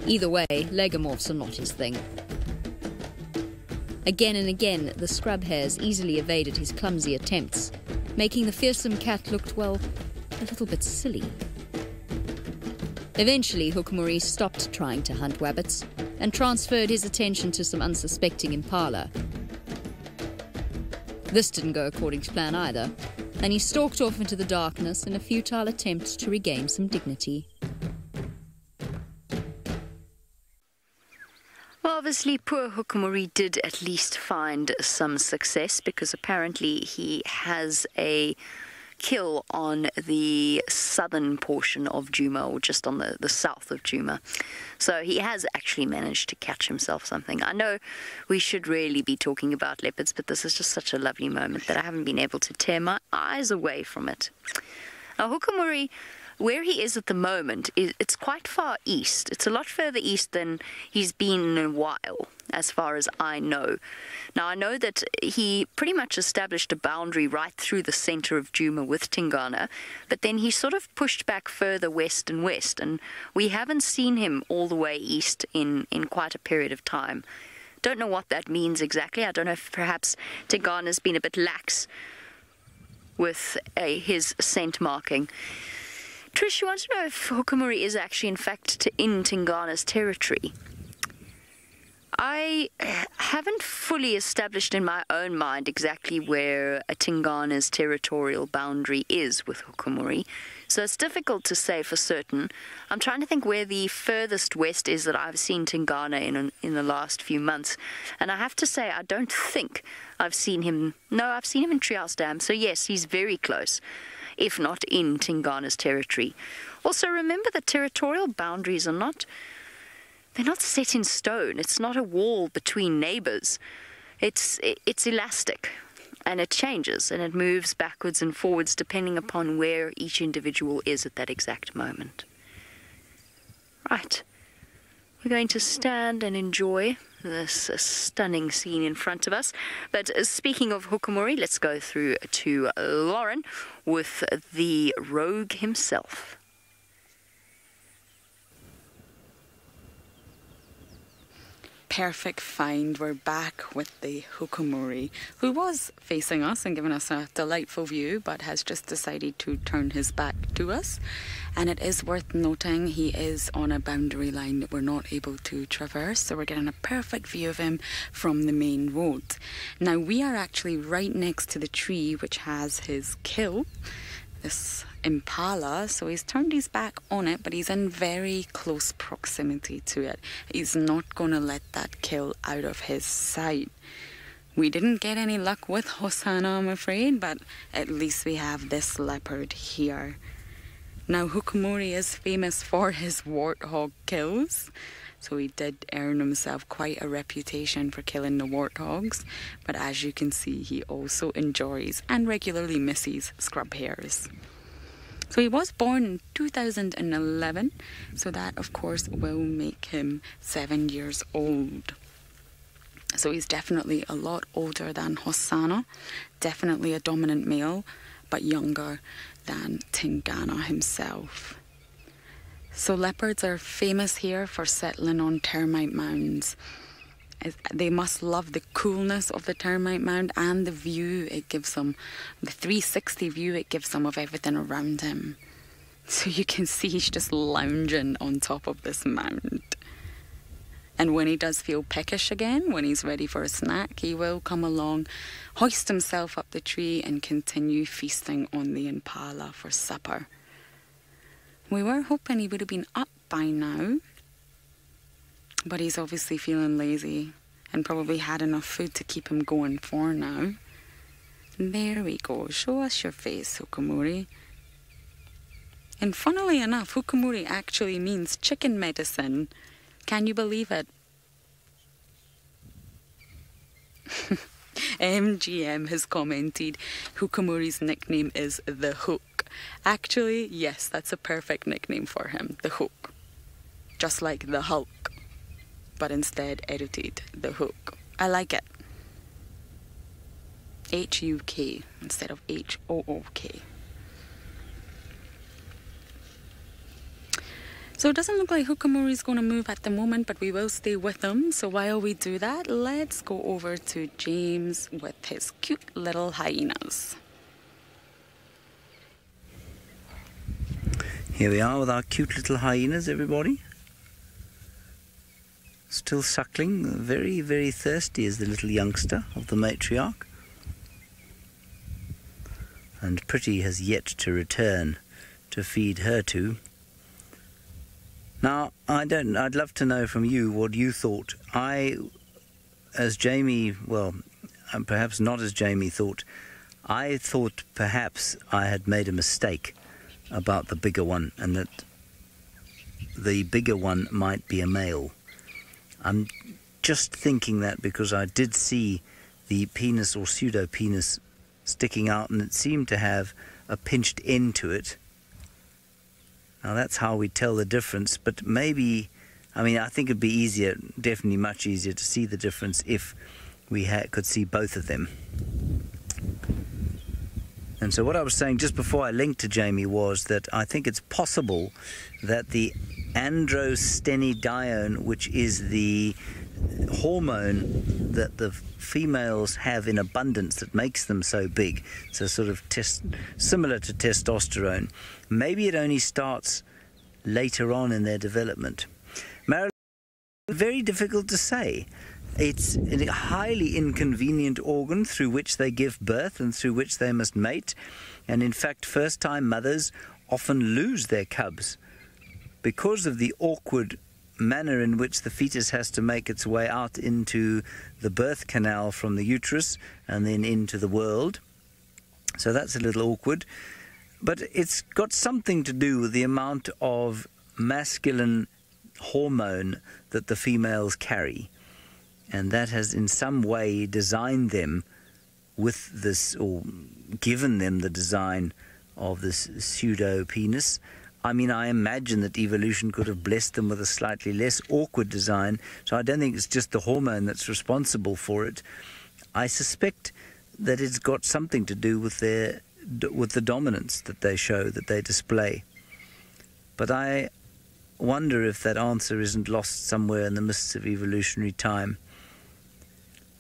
Either way, legomorphs are not his thing. Again and again, the scrub hares easily evaded his clumsy attempts, making the fearsome cat look, well, a little bit silly. Eventually, Hukumuri stopped trying to hunt wabbits and transferred his attention to some unsuspecting impala. This didn't go according to plan either, and he stalked off into the darkness in a futile attempt to regain some dignity. Well, obviously, poor Hukumuri did at least find some success, because apparently he has a kill on the southern portion of Djuma, or just on the south of Djuma. So he has actually managed to catch himself something. I know we should really be talking about leopards, but this is just such a lovely moment that I haven't been able to tear my eyes away from it. Now, Hukumuri, where he is at the moment, it's quite far east. It's a lot further east than he's been in a while, as far as I know. Now, I know that he pretty much established a boundary right through the centre of Djuma with Tingana, but then he sort of pushed back further west and west, and we haven't seen him all the way east in quite a period of time. Don't know what that means exactly. I don't know if perhaps Tingana's been a bit lax with his scent marking. Trish, you want to know if Hukumuri is actually, in fact, in Tingana's territory? I haven't fully established in my own mind exactly where Tingana's territorial boundary is with Hukumuri, so it's difficult to say for certain. I'm trying to think where the furthest west is that I've seen Tingana in the last few months, and I have to say I don't think I've seen him. No, I've seen him in Treehouse Dam, so yes, he's very close, if not in Tingana's territory. Also, remember that territorial boundaries are they're not set in stone. It's not a wall between neighbours. It's elastic, and it changes, and it moves backwards and forwards depending upon where each individual is at that exact moment. Right. We're going to stand and enjoy this stunning scene in front of us. But speaking of Hukumuri, let's go through to Lauren with the rogue himself. perfect find. We're back with the hukumuri, who was facing us and giving us a delightful view, but has just decided to turn his back to us. And it is worth noting he is on a boundary line that we're not able to traverse, so we're getting a perfect view of him from the main road. Now, we are actually right next to the tree which has his kill, this impala, so he's turned his back on it, but he's in very close proximity to it. He's not going to let that kill out of his sight. We didn't get any luck with Hosanna, I'm afraid, but at least we have this leopard here. Now, Hukumuri is famous for his warthog kills, so he did earn himself quite a reputation for killing the warthogs, but as you can see, he also enjoys and regularly misses scrub hares. So he was born in 2011, so that of course will make him 7 years old. So he's definitely a lot older than Hosanna, definitely a dominant male, but younger than Tingana himself. So leopards are famous here for settling on termite mounds. They must love the coolness of the termite mound and the view it gives them, the 360 view it gives them of everything around him. So you can see he's just lounging on top of this mound. And when he does feel peckish again, when he's ready for a snack, he will come along, hoist himself up the tree and continue feasting on the impala for supper. We were hoping he would have been up by now, but he's obviously feeling lazy and probably had enough food to keep him going for now. There we go. Show us your face, Hukumuri. And funnily enough, Hukumuri actually means chicken medicine. Can you believe it? MGM has commented, Hukumuri's nickname is the Hook. Actually, yes, that's a perfect nickname for him, the Hook. Just like the Hulk, but instead edited the Hook. I like it. H-U-K instead of H-O-O-K. So it doesn't look like Hukumuri's going to move at the moment, but we will stay with him. So while we do that, let's go over to James with his cute little hyenas. Here we are with our cute little hyenas, everybody. Still suckling, very, very thirsty is the little youngster of the matriarch. And Pretty has yet to return to feed her to. Now, I'd love to know from you what you thought. As Jamie, well, perhaps not as Jamie thought, I thought perhaps I had made a mistake about the bigger one, and that the bigger one might be a male. I'm just thinking that because I did see the penis or pseudo-penis sticking out, and it seemed to have a pinched end to it. Now that's how we tell the difference, but maybe, I think it'd be easier, definitely much easier to see the difference if we could see both of them. And so what I was saying just before I linked to Jamie was that I think it's possible that the androstenedione, which is the hormone that the females have in abundance that makes them so big, so sort of similar to testosterone, maybe it only starts later on in their development. Marilyn, very difficult to say. It's a highly inconvenient organ through which they give birth and through which they must mate. And in fact, first-time mothers often lose their cubs because of the awkward manner in which the fetus has to make its way out into the birth canal from the uterus and then into the world. So that's a little awkward. But it's got something to do with the amount of masculine hormone that the females carry. And that has in some way designed them with this, or given them the design of this pseudo-penis. I imagine that evolution could have blessed them with a slightly less awkward design, so I don't think it's just the hormone that's responsible for it. I suspect that it's got something to do with the dominance that they show, that they display. But I wonder if that answer isn't lost somewhere in the mists of evolutionary time,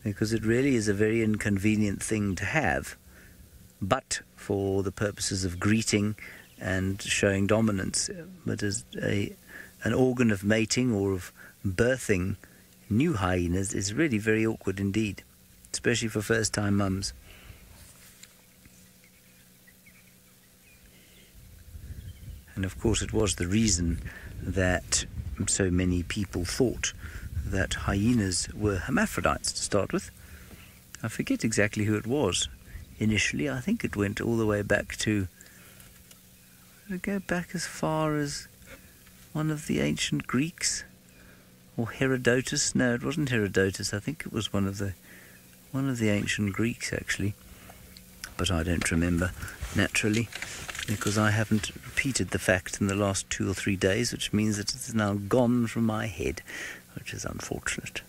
because it really is a very inconvenient thing to have, but for the purposes of greeting and showing dominance. But as an organ of mating or of birthing new hyenas is really very awkward indeed, especially for first-time mums. And of course it was the reason that so many people thought that hyenas were hermaphrodites to start with. I forget exactly who it was initially. I think it went all the way back to... Did it go back as far as one of the ancient Greeks? Or Herodotus? No, it wasn't Herodotus. I think it was one of the ancient Greeks, actually. But I don't remember, naturally, because I haven't repeated the fact in the last 2 or 3 days, which means that it is now gone from my head, which is unfortunate.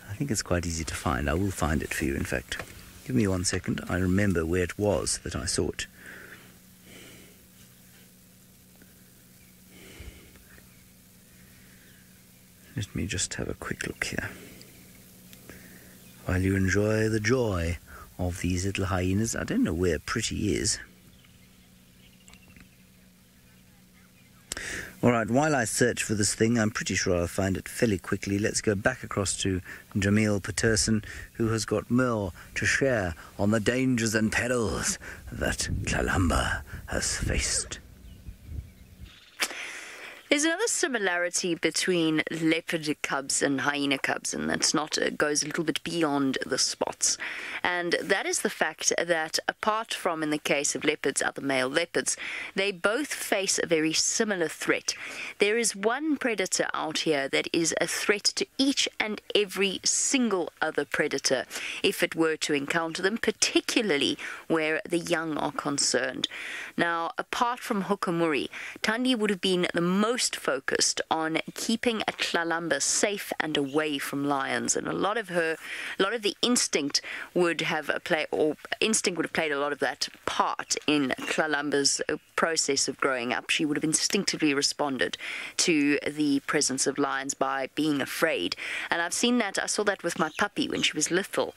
I think it's quite easy to find. I will find it for you, in fact. Give me 1 second. I remember where it was that I saw it. Let me just have a quick look here, while you enjoy the joy of these little hyenas. I don't know where Pretty is. All right, while I search for this thing, I'm pretty sure I'll find it fairly quickly. Let's go back across to Jamil Patterson, who has got more to share on the dangers and perils that Tlalamba has faced. There's another similarity between leopard cubs and hyena cubs, and that's not goes a little bit beyond the spots. And that is the fact that apart from, in the case of leopards, other male leopards, they both face a very similar threat. There is one predator out here that is a threat to each and every single other predator if it were to encounter them, particularly where the young are concerned. Now, apart from Hukamuri, Tandi would have been the most focused on keeping a Tlalamba safe and away from lions, and a lot of the instinct would have played a lot of that part in Tlalamba's process of growing up. She would have instinctively responded to the presence of lions by being afraid, and I saw that with my puppy when she was little.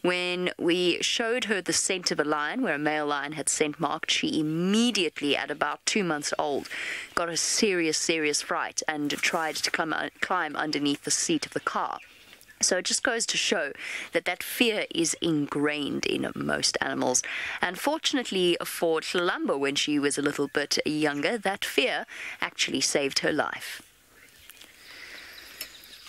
When we showed her the scent of a lion, where a male lion had scent marked, she immediately, at about 2 months old, got a serious fright and tried to climb underneath the seat of the car. So it just goes to show that fear is ingrained in most animals. And fortunately for Tlalamba, when she was a little bit younger, that fear actually saved her life.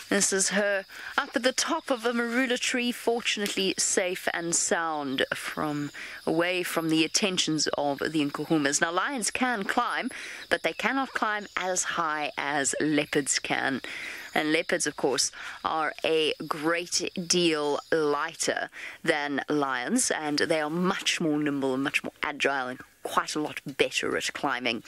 This is her up at the top of a marula tree, fortunately safe and sound away from the attentions of the Nkuhumas. Now, lions can climb, but they cannot climb as high as leopards can. And leopards, of course, are a great deal lighter than lions, and they are much more nimble and much more agile and quite a lot better at climbing.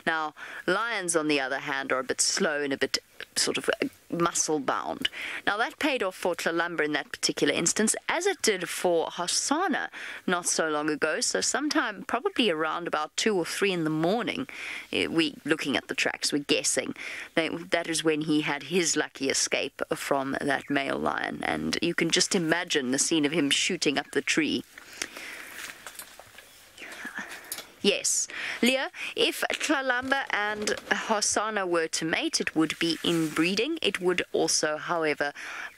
Now, lions, on the other hand, are a bit slow and a bit sort of muscle-bound. Now, that paid off for Tlalamba in that particular instance, as it did for Hosana not so long ago. So sometime, probably around about 2 or 3 in the morning, looking at the tracks, we're guessing, that is when he had his lucky escape from that male lion. And you can just imagine the scene of him shooting up the tree. Yes, Leah, if Tlalamba and Hosana were to mate, it would be inbreeding. It would also, however,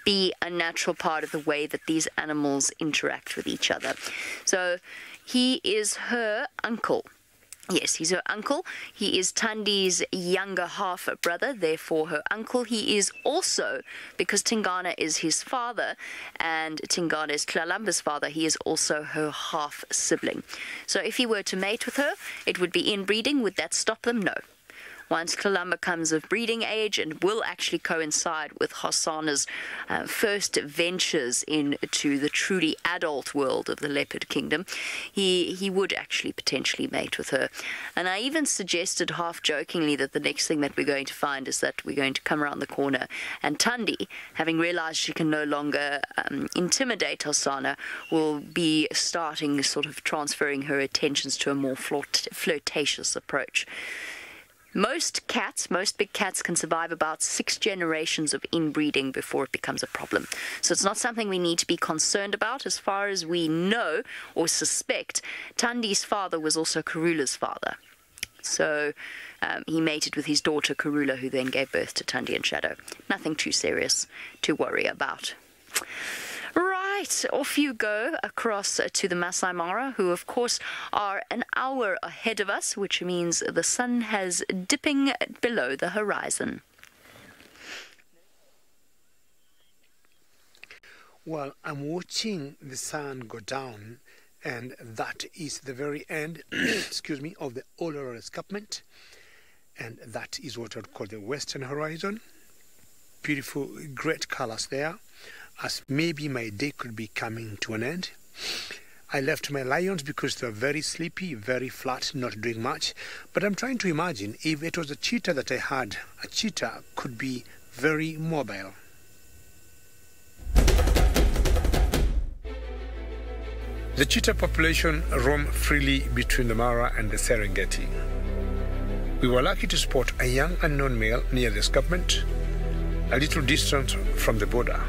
be a natural part of the way that these animals interact with each other. So he is her uncle. Yes, he's her uncle. He is Tandi's younger half-brother, therefore her uncle. He is also, because Tingana is his father, and Tingana is Tlalamba's father, he is also her half-sibling. So if he were to mate with her, it would be inbreeding. Would that stop them? No. Once Tlalamba comes of breeding age, and will actually coincide with Hosana's first ventures into the truly adult world of the leopard kingdom, he would actually potentially mate with her. And I even suggested half-jokingly that the next thing that we're going to find is that we're going to come around the corner, and Tandi, having realized she can no longer intimidate Hosana, will be starting sort of transferring her attentions to a more flirtatious approach. Most big cats can survive about 6 generations of inbreeding before it becomes a problem. So it's not something we need to be concerned about. As far as we know or suspect, Tandi's father was also Karula's father. So he mated with his daughter Karula, who then gave birth to Tandi and Shadow. Nothing too serious to worry about. Right, off you go across to the Masai Mara, who of course are an hour ahead of us, which means the sun has dipping below the horizon. Well, I'm watching the sun go down, and that is the very end, excuse me, of the Uluru Escarpment, and that is what I would call the western horizon. Beautiful, great colors there, as maybe my day could be coming to an end. I left my lions because they were very sleepy, very flat, not doing much. But I'm trying to imagine if it was a cheetah that I had. A cheetah could be very mobile. The cheetah population roam freely between the Mara and the Serengeti. We were lucky to spot a young unknown male near the escarpment, a little distant from the border.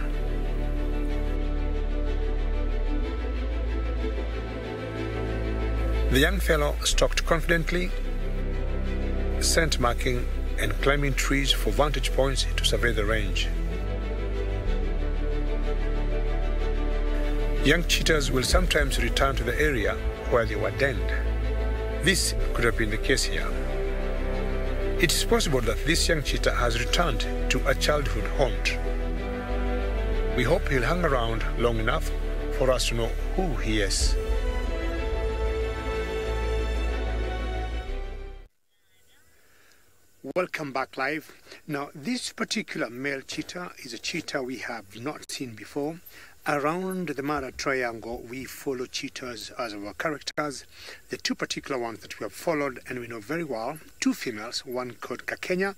The young fellow stalked confidently, scent marking and climbing trees for vantage points to survey the range. Young cheetahs will sometimes return to the area where they were denned. This could have been the case here. It is possible that this young cheetah has returned to a childhood haunt. We hope he'll hang around long enough for us to know who he is. Welcome back live. Now, this particular male cheetah is a cheetah we have not seen before. Around the Mara Triangle, we follow cheetahs as our characters. The two particular ones that we have followed and we know very well, two females, one called Kakenya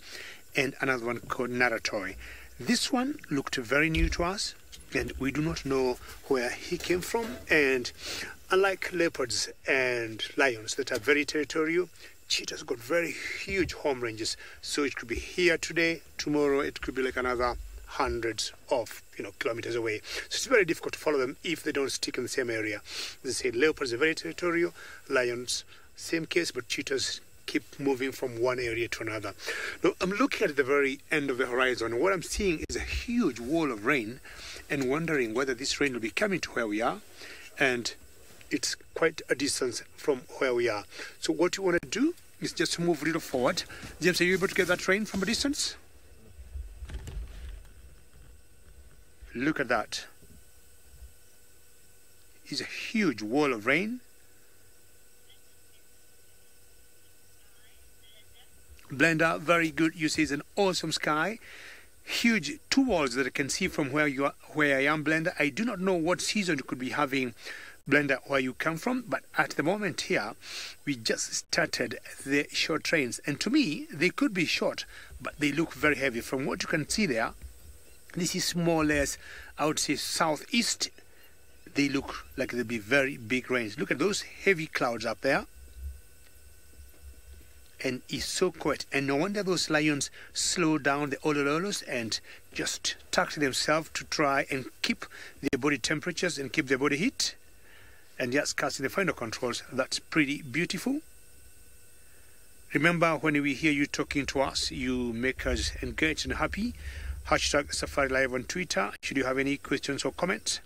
and another one called Naratoi. This one looked very new to us, and we do not know where he came from. And unlike leopards and lions that are very territorial, cheetahs got very huge home ranges. So it could be here today, tomorrow it could be like another hundreds of kilometers away. So it's very difficult to follow them if they don't stick in the same area. As I said, leopards are very territorial, lions same case, but cheetahs keep moving from one area to another. Now I'm looking at the very end of the horizon, and what I'm seeing is a huge wall of rain, and wondering whether this rain will be coming to where we are, and it's quite a distance from where we are. So what you want to do is just move a little forward. James, are you able to get that rain from a distance? Look at that. It's a huge wall of rain. Blender, very good. You see it's an awesome sky. Huge two walls that I can see from where I am, Blender. I do not know what season you could be having, Blender, where you come from, but at the moment here, we just started the short trains, and to me, they could be short, but they look very heavy. From what you can see there, this is more or less, I would say, southeast. They look like they'll be very big rains. Look at those heavy clouds up there. And it's so quiet. And no wonder those lions slow down the Olololos and just tuck themselves to try and keep their body temperatures and keep their body heat. And just casting the final controls. That's pretty beautiful. Remember, when we hear you talking to us, you make us engaged and happy. Hashtag SafariLive on Twitter, should you have any questions or comments.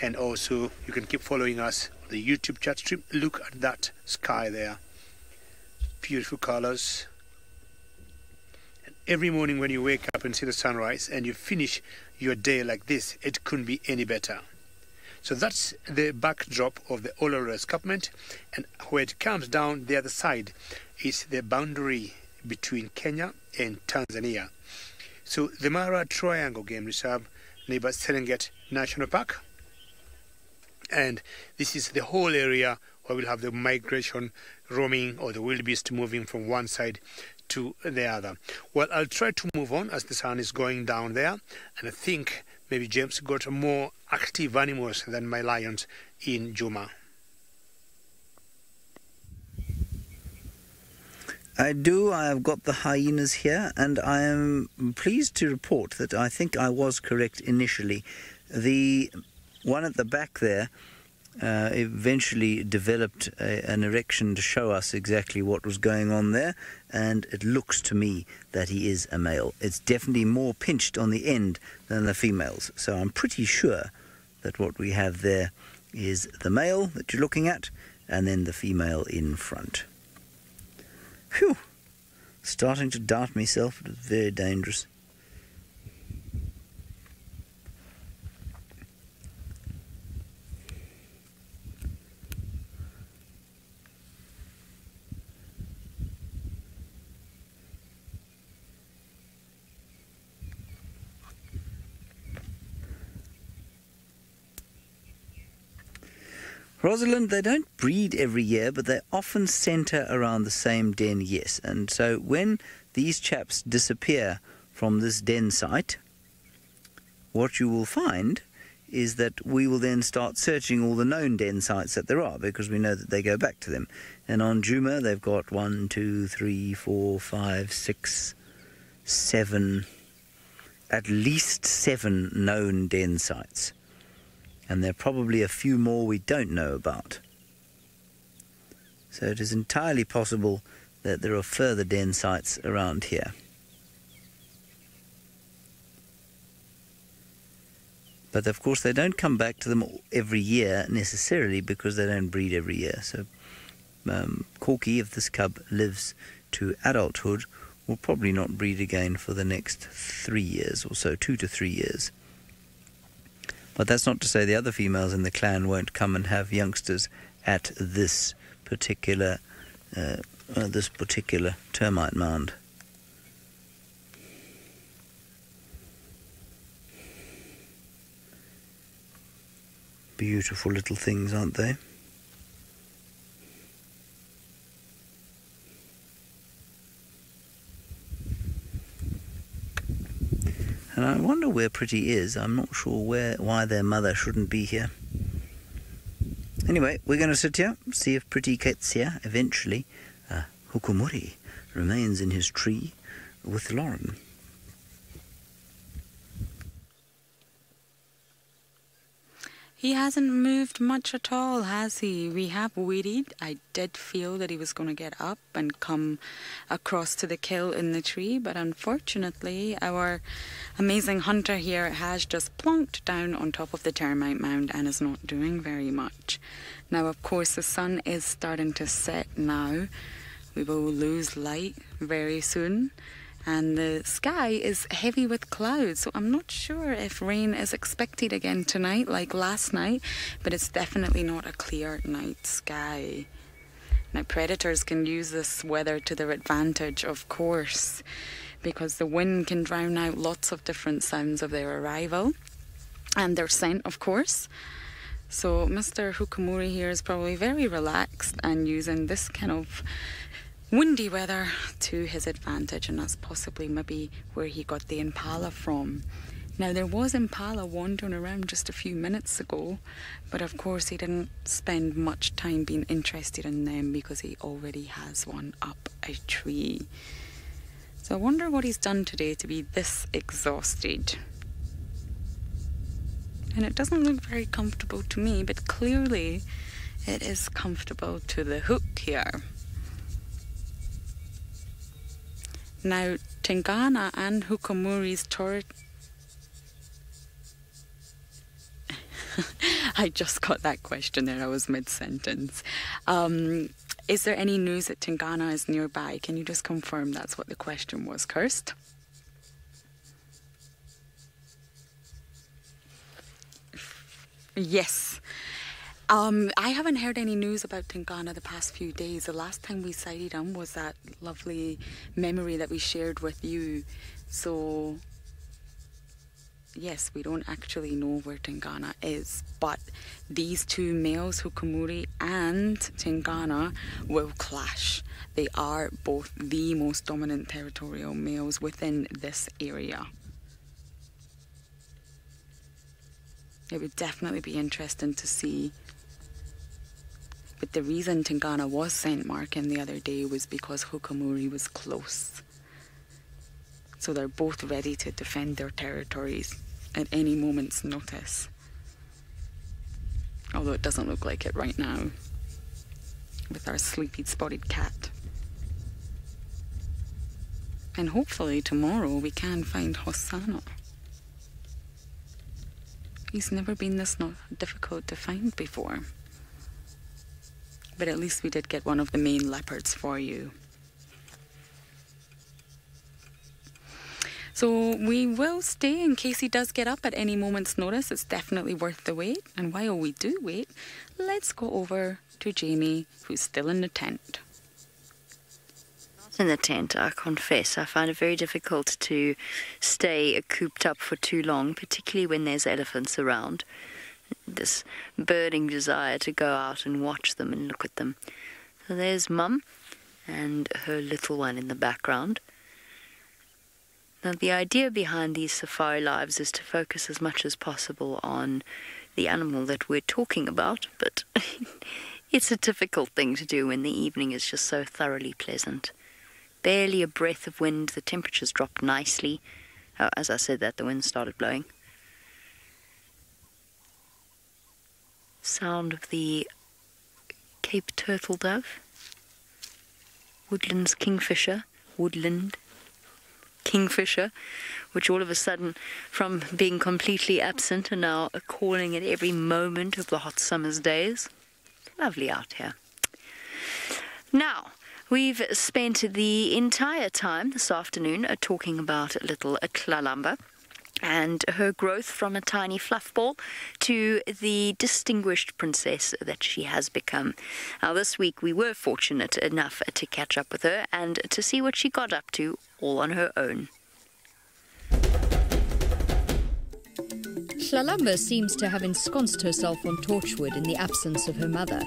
And also, you can keep following us on the YouTube chat stream. Look at that sky there. Beautiful colors. And every morning when you wake up and see the sunrise and you finish your day like this, it couldn't be any better. So that's the backdrop of the Uluru Escarpment, and where it comes down the other side is the boundary between Kenya and Tanzania. So the Mara Triangle Game Reserve neighbors Serengeti National Park, and this is the whole area where we'll have the migration, roaming, or the wildebeest moving from one side to the other. Well, I'll try to move on as the sun is going down there, and I think maybe James got more active animals than my lions in Juma. I do. I have got the hyenas here, and I am pleased to report that I think I was correct initially. The one at the back there eventually developed an erection to show us exactly what was going on there, and it looks to me that he is a male. It's definitely more pinched on the end than the females, so I'm pretty sure that what we have there is the male that you're looking at, and then the female in front. Phew! Starting to doubt myself, it was very dangerous. Rosalind, they don't breed every year, but they often centre around the same den, yes. And so when these chaps disappear from this den site, what you will find is that we will then start searching all the known den sites that there are, because we know that they go back to them. And on Juma, they've got 1, 2, 3, 4, 5, 6, 7, at least 7 known den sites. And there are probably a few more we don't know about. So it is entirely possible that there are further den sites around here. But of course they don't come back to them every year necessarily, because they don't breed every year. So Corky, if this cub lives to adulthood, will probably not breed again for the next 3 years or so, 2 to 3 years. But that's not to say the other females in the clan won't come and have youngsters at this particular termite mound. Beautiful little things, aren't they? And I wonder where Pretty is. I'm not sure why their mother shouldn't be here. Anyway, we're going to sit here, see if Pretty gets here eventually. Hukumuri remains in his tree with Lauren. He hasn't moved much at all, has he? We have waited. I did feel that he was going to get up and come across to the kill in the tree, but unfortunately our amazing hunter here has just plonked down on top of the termite mound and is not doing very much. Now, of course, the sun is starting to set now. We will lose light very soon. And the sky is heavy with clouds, so I'm not sure if rain is expected again tonight like last night, but it's definitely not a clear night sky. Now, predators can use this weather to their advantage, of course, because the wind can drown out lots of different sounds of their arrival and their scent, of course. So Mr. Hukumuri here is probably very relaxed and using this kind of windy weather to his advantage, and that's possibly maybe where he got the impala from. Now, there was impala wandering around just a few minutes ago, but of course he didn't spend much time being interested in them because he already has one up a tree. So I wonder what he's done today to be this exhausted. And it doesn't look very comfortable to me, but clearly it is comfortable to the hook here. Now, Tingana and Hukumuri's I just got that question there, I was mid-sentence. Is there any news that Tingana is nearby? Can you just confirm that's what the question was, Kirst? Yes. I haven't heard any news about Tingana the past few days. The last time we sighted him was that lovely memory that we shared with you. So, yes, we don't actually know where Tingana is. But these two males, Hukumuri and Tingana, will clash. They are both the most dominant territorial males within this area. It would definitely be interesting to see But the reason Tingana was sent marking the other day was because Hukamuri was close. So they're both ready to defend their territories at any moment's notice. Although it doesn't look like it right now, with our sleepy spotted cat. And hopefully tomorrow we can find Hosanna. He's never been this difficult to find before. But at least we did get one of the main leopards for you. So we will stay in case he does get up at any moment's notice. It's definitely worth the wait. And while we do wait, let's go over to Jamie, who's still in the tent. In the tent, I confess, I find it very difficult to stay cooped up for too long, particularly when there's elephants around. This burning desire to go out and watch them and look at them. So there's Mum and her little one in the background. Now, the idea behind these safari lives is to focus as much as possible on the animal that we're talking about, but it's a difficult thing to do when the evening is just so thoroughly pleasant. Barely a breath of wind, the temperatures dropped nicely. Oh, as I said that, the wind started blowing. Sound of the Cape turtle dove. Woodland's kingfisher. Woodland kingfisher, which all of a sudden, from being completely absent, are now calling at every moment of the hot summer's days. Lovely out here. Now, we've spent the entire time this afternoon talking about little Tlalamba and her growth from a tiny fluff ball to the distinguished princess that she has become. Now, this week we were fortunate enough to catch up with her and to see what she got up to all on her own. Tlalamba seems to have ensconced herself on Torchwood in the absence of her mother.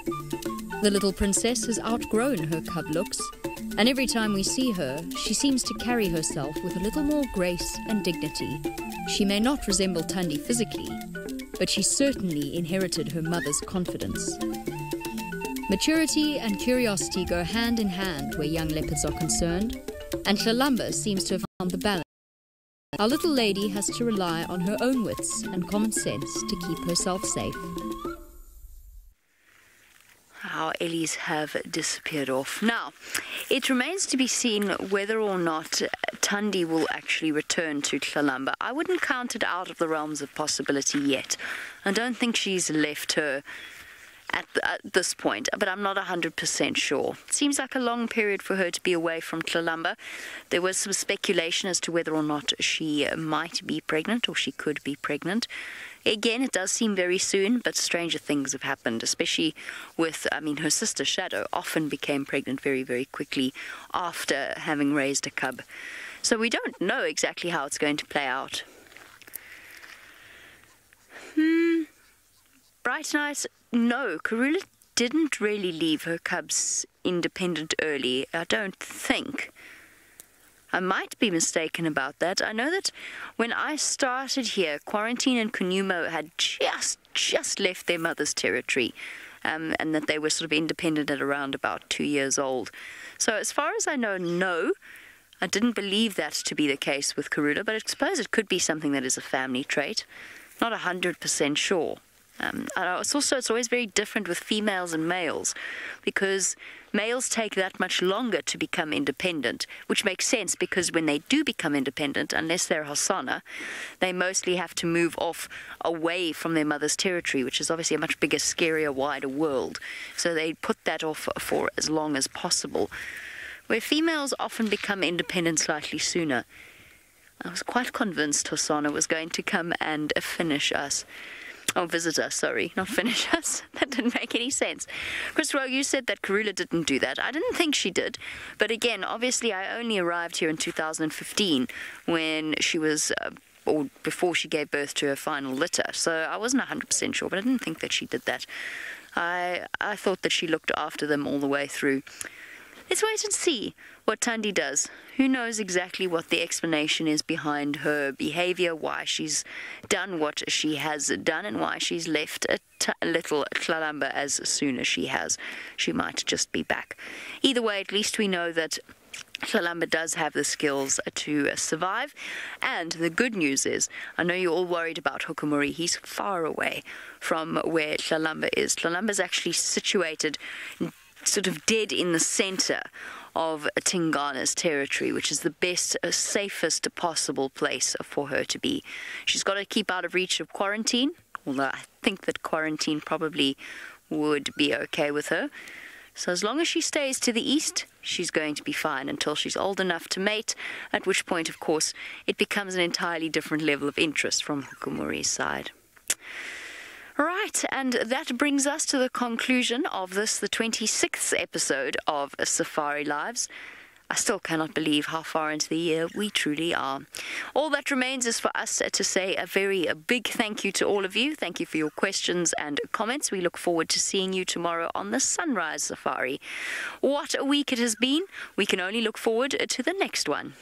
The little princess has outgrown her cub looks, and every time we see her, she seems to carry herself with a little more grace and dignity. She may not resemble Tandi physically, but she certainly inherited her mother's confidence. Maturity and curiosity go hand in hand where young leopards are concerned, and Tlalamba seems to have found the balance. Our little lady has to rely on her own wits and common sense to keep herself safe. Our Ellies have disappeared off. Now, it remains to be seen whether or not Tandi will actually return to Tlalamba. I wouldn't count it out of the realms of possibility yet. I don't think she's left her at this point, but I'm not 100% sure. It seems like a long period for her to be away from Tlalamba. There was some speculation as to whether or not she might be pregnant or she could be pregnant. Again, it does seem very soon, but stranger things have happened, especially with, her sister Shadow often became pregnant very, very quickly after having raised a cub. So we don't know exactly how it's going to play out. Bright night, no, Karula didn't really leave her cubs independent early, I don't think. I might be mistaken about that. I know that when I started here, Quarantine and Kunumo had just left their mother's territory, and that they were sort of independent at around about 2 years old. So as far as I know, no, I didn't believe that to be the case with Karula, but I suppose it could be something that is a family trait. Not 100% sure. It's always very different with females and males, because males take that much longer to become independent, which makes sense because when they do become independent, unless they're Hosanna, they mostly have to move off away from their mother's territory, which is obviously a much bigger, scarier, wider world. So they put that off for as long as possible, where females often become independent slightly sooner. I was quite convinced Hosanna was going to come and finish us. Oh, visit us, sorry, not finish us. That didn't make any sense. Chris Rowe, you said that Karula didn't do that. I didn't think she did. But again, obviously, I only arrived here in 2015 when she was, or before she gave birth to her final litter. So I wasn't 100% sure, but I didn't think that she did that. I thought that she looked after them all the way through. let's wait and see what Thandi does. Who knows exactly what the explanation is behind her behavior, why she's done what she has done, and why she's left little Tlalamba as soon as she has. She might just be back. Either way, at least we know that Tlalamba does have the skills to survive. And the good news is, I know you're all worried about Hukumuri. He's far away from where Tlalamba is. Tlalamba's actually situated sort of dead in the center of Tingana's territory, which is the best, safest possible place for her to be. She's got to keep out of reach of quarantine, although I think that quarantine probably would be okay with her. So as long as she stays to the east, she's going to be fine until she's old enough to mate, at which point, of course, it becomes an entirely different level of interest from Hukumuri's side. Right, and that brings us to the conclusion of this, the 26th episode of Safari Lives. I still cannot believe how far into the year we truly are. All that remains is for us to say a very big thank you to all of you. Thank you for your questions and comments. We look forward to seeing you tomorrow on the Sunrise Safari. What a week it has been. We can only look forward to the next one.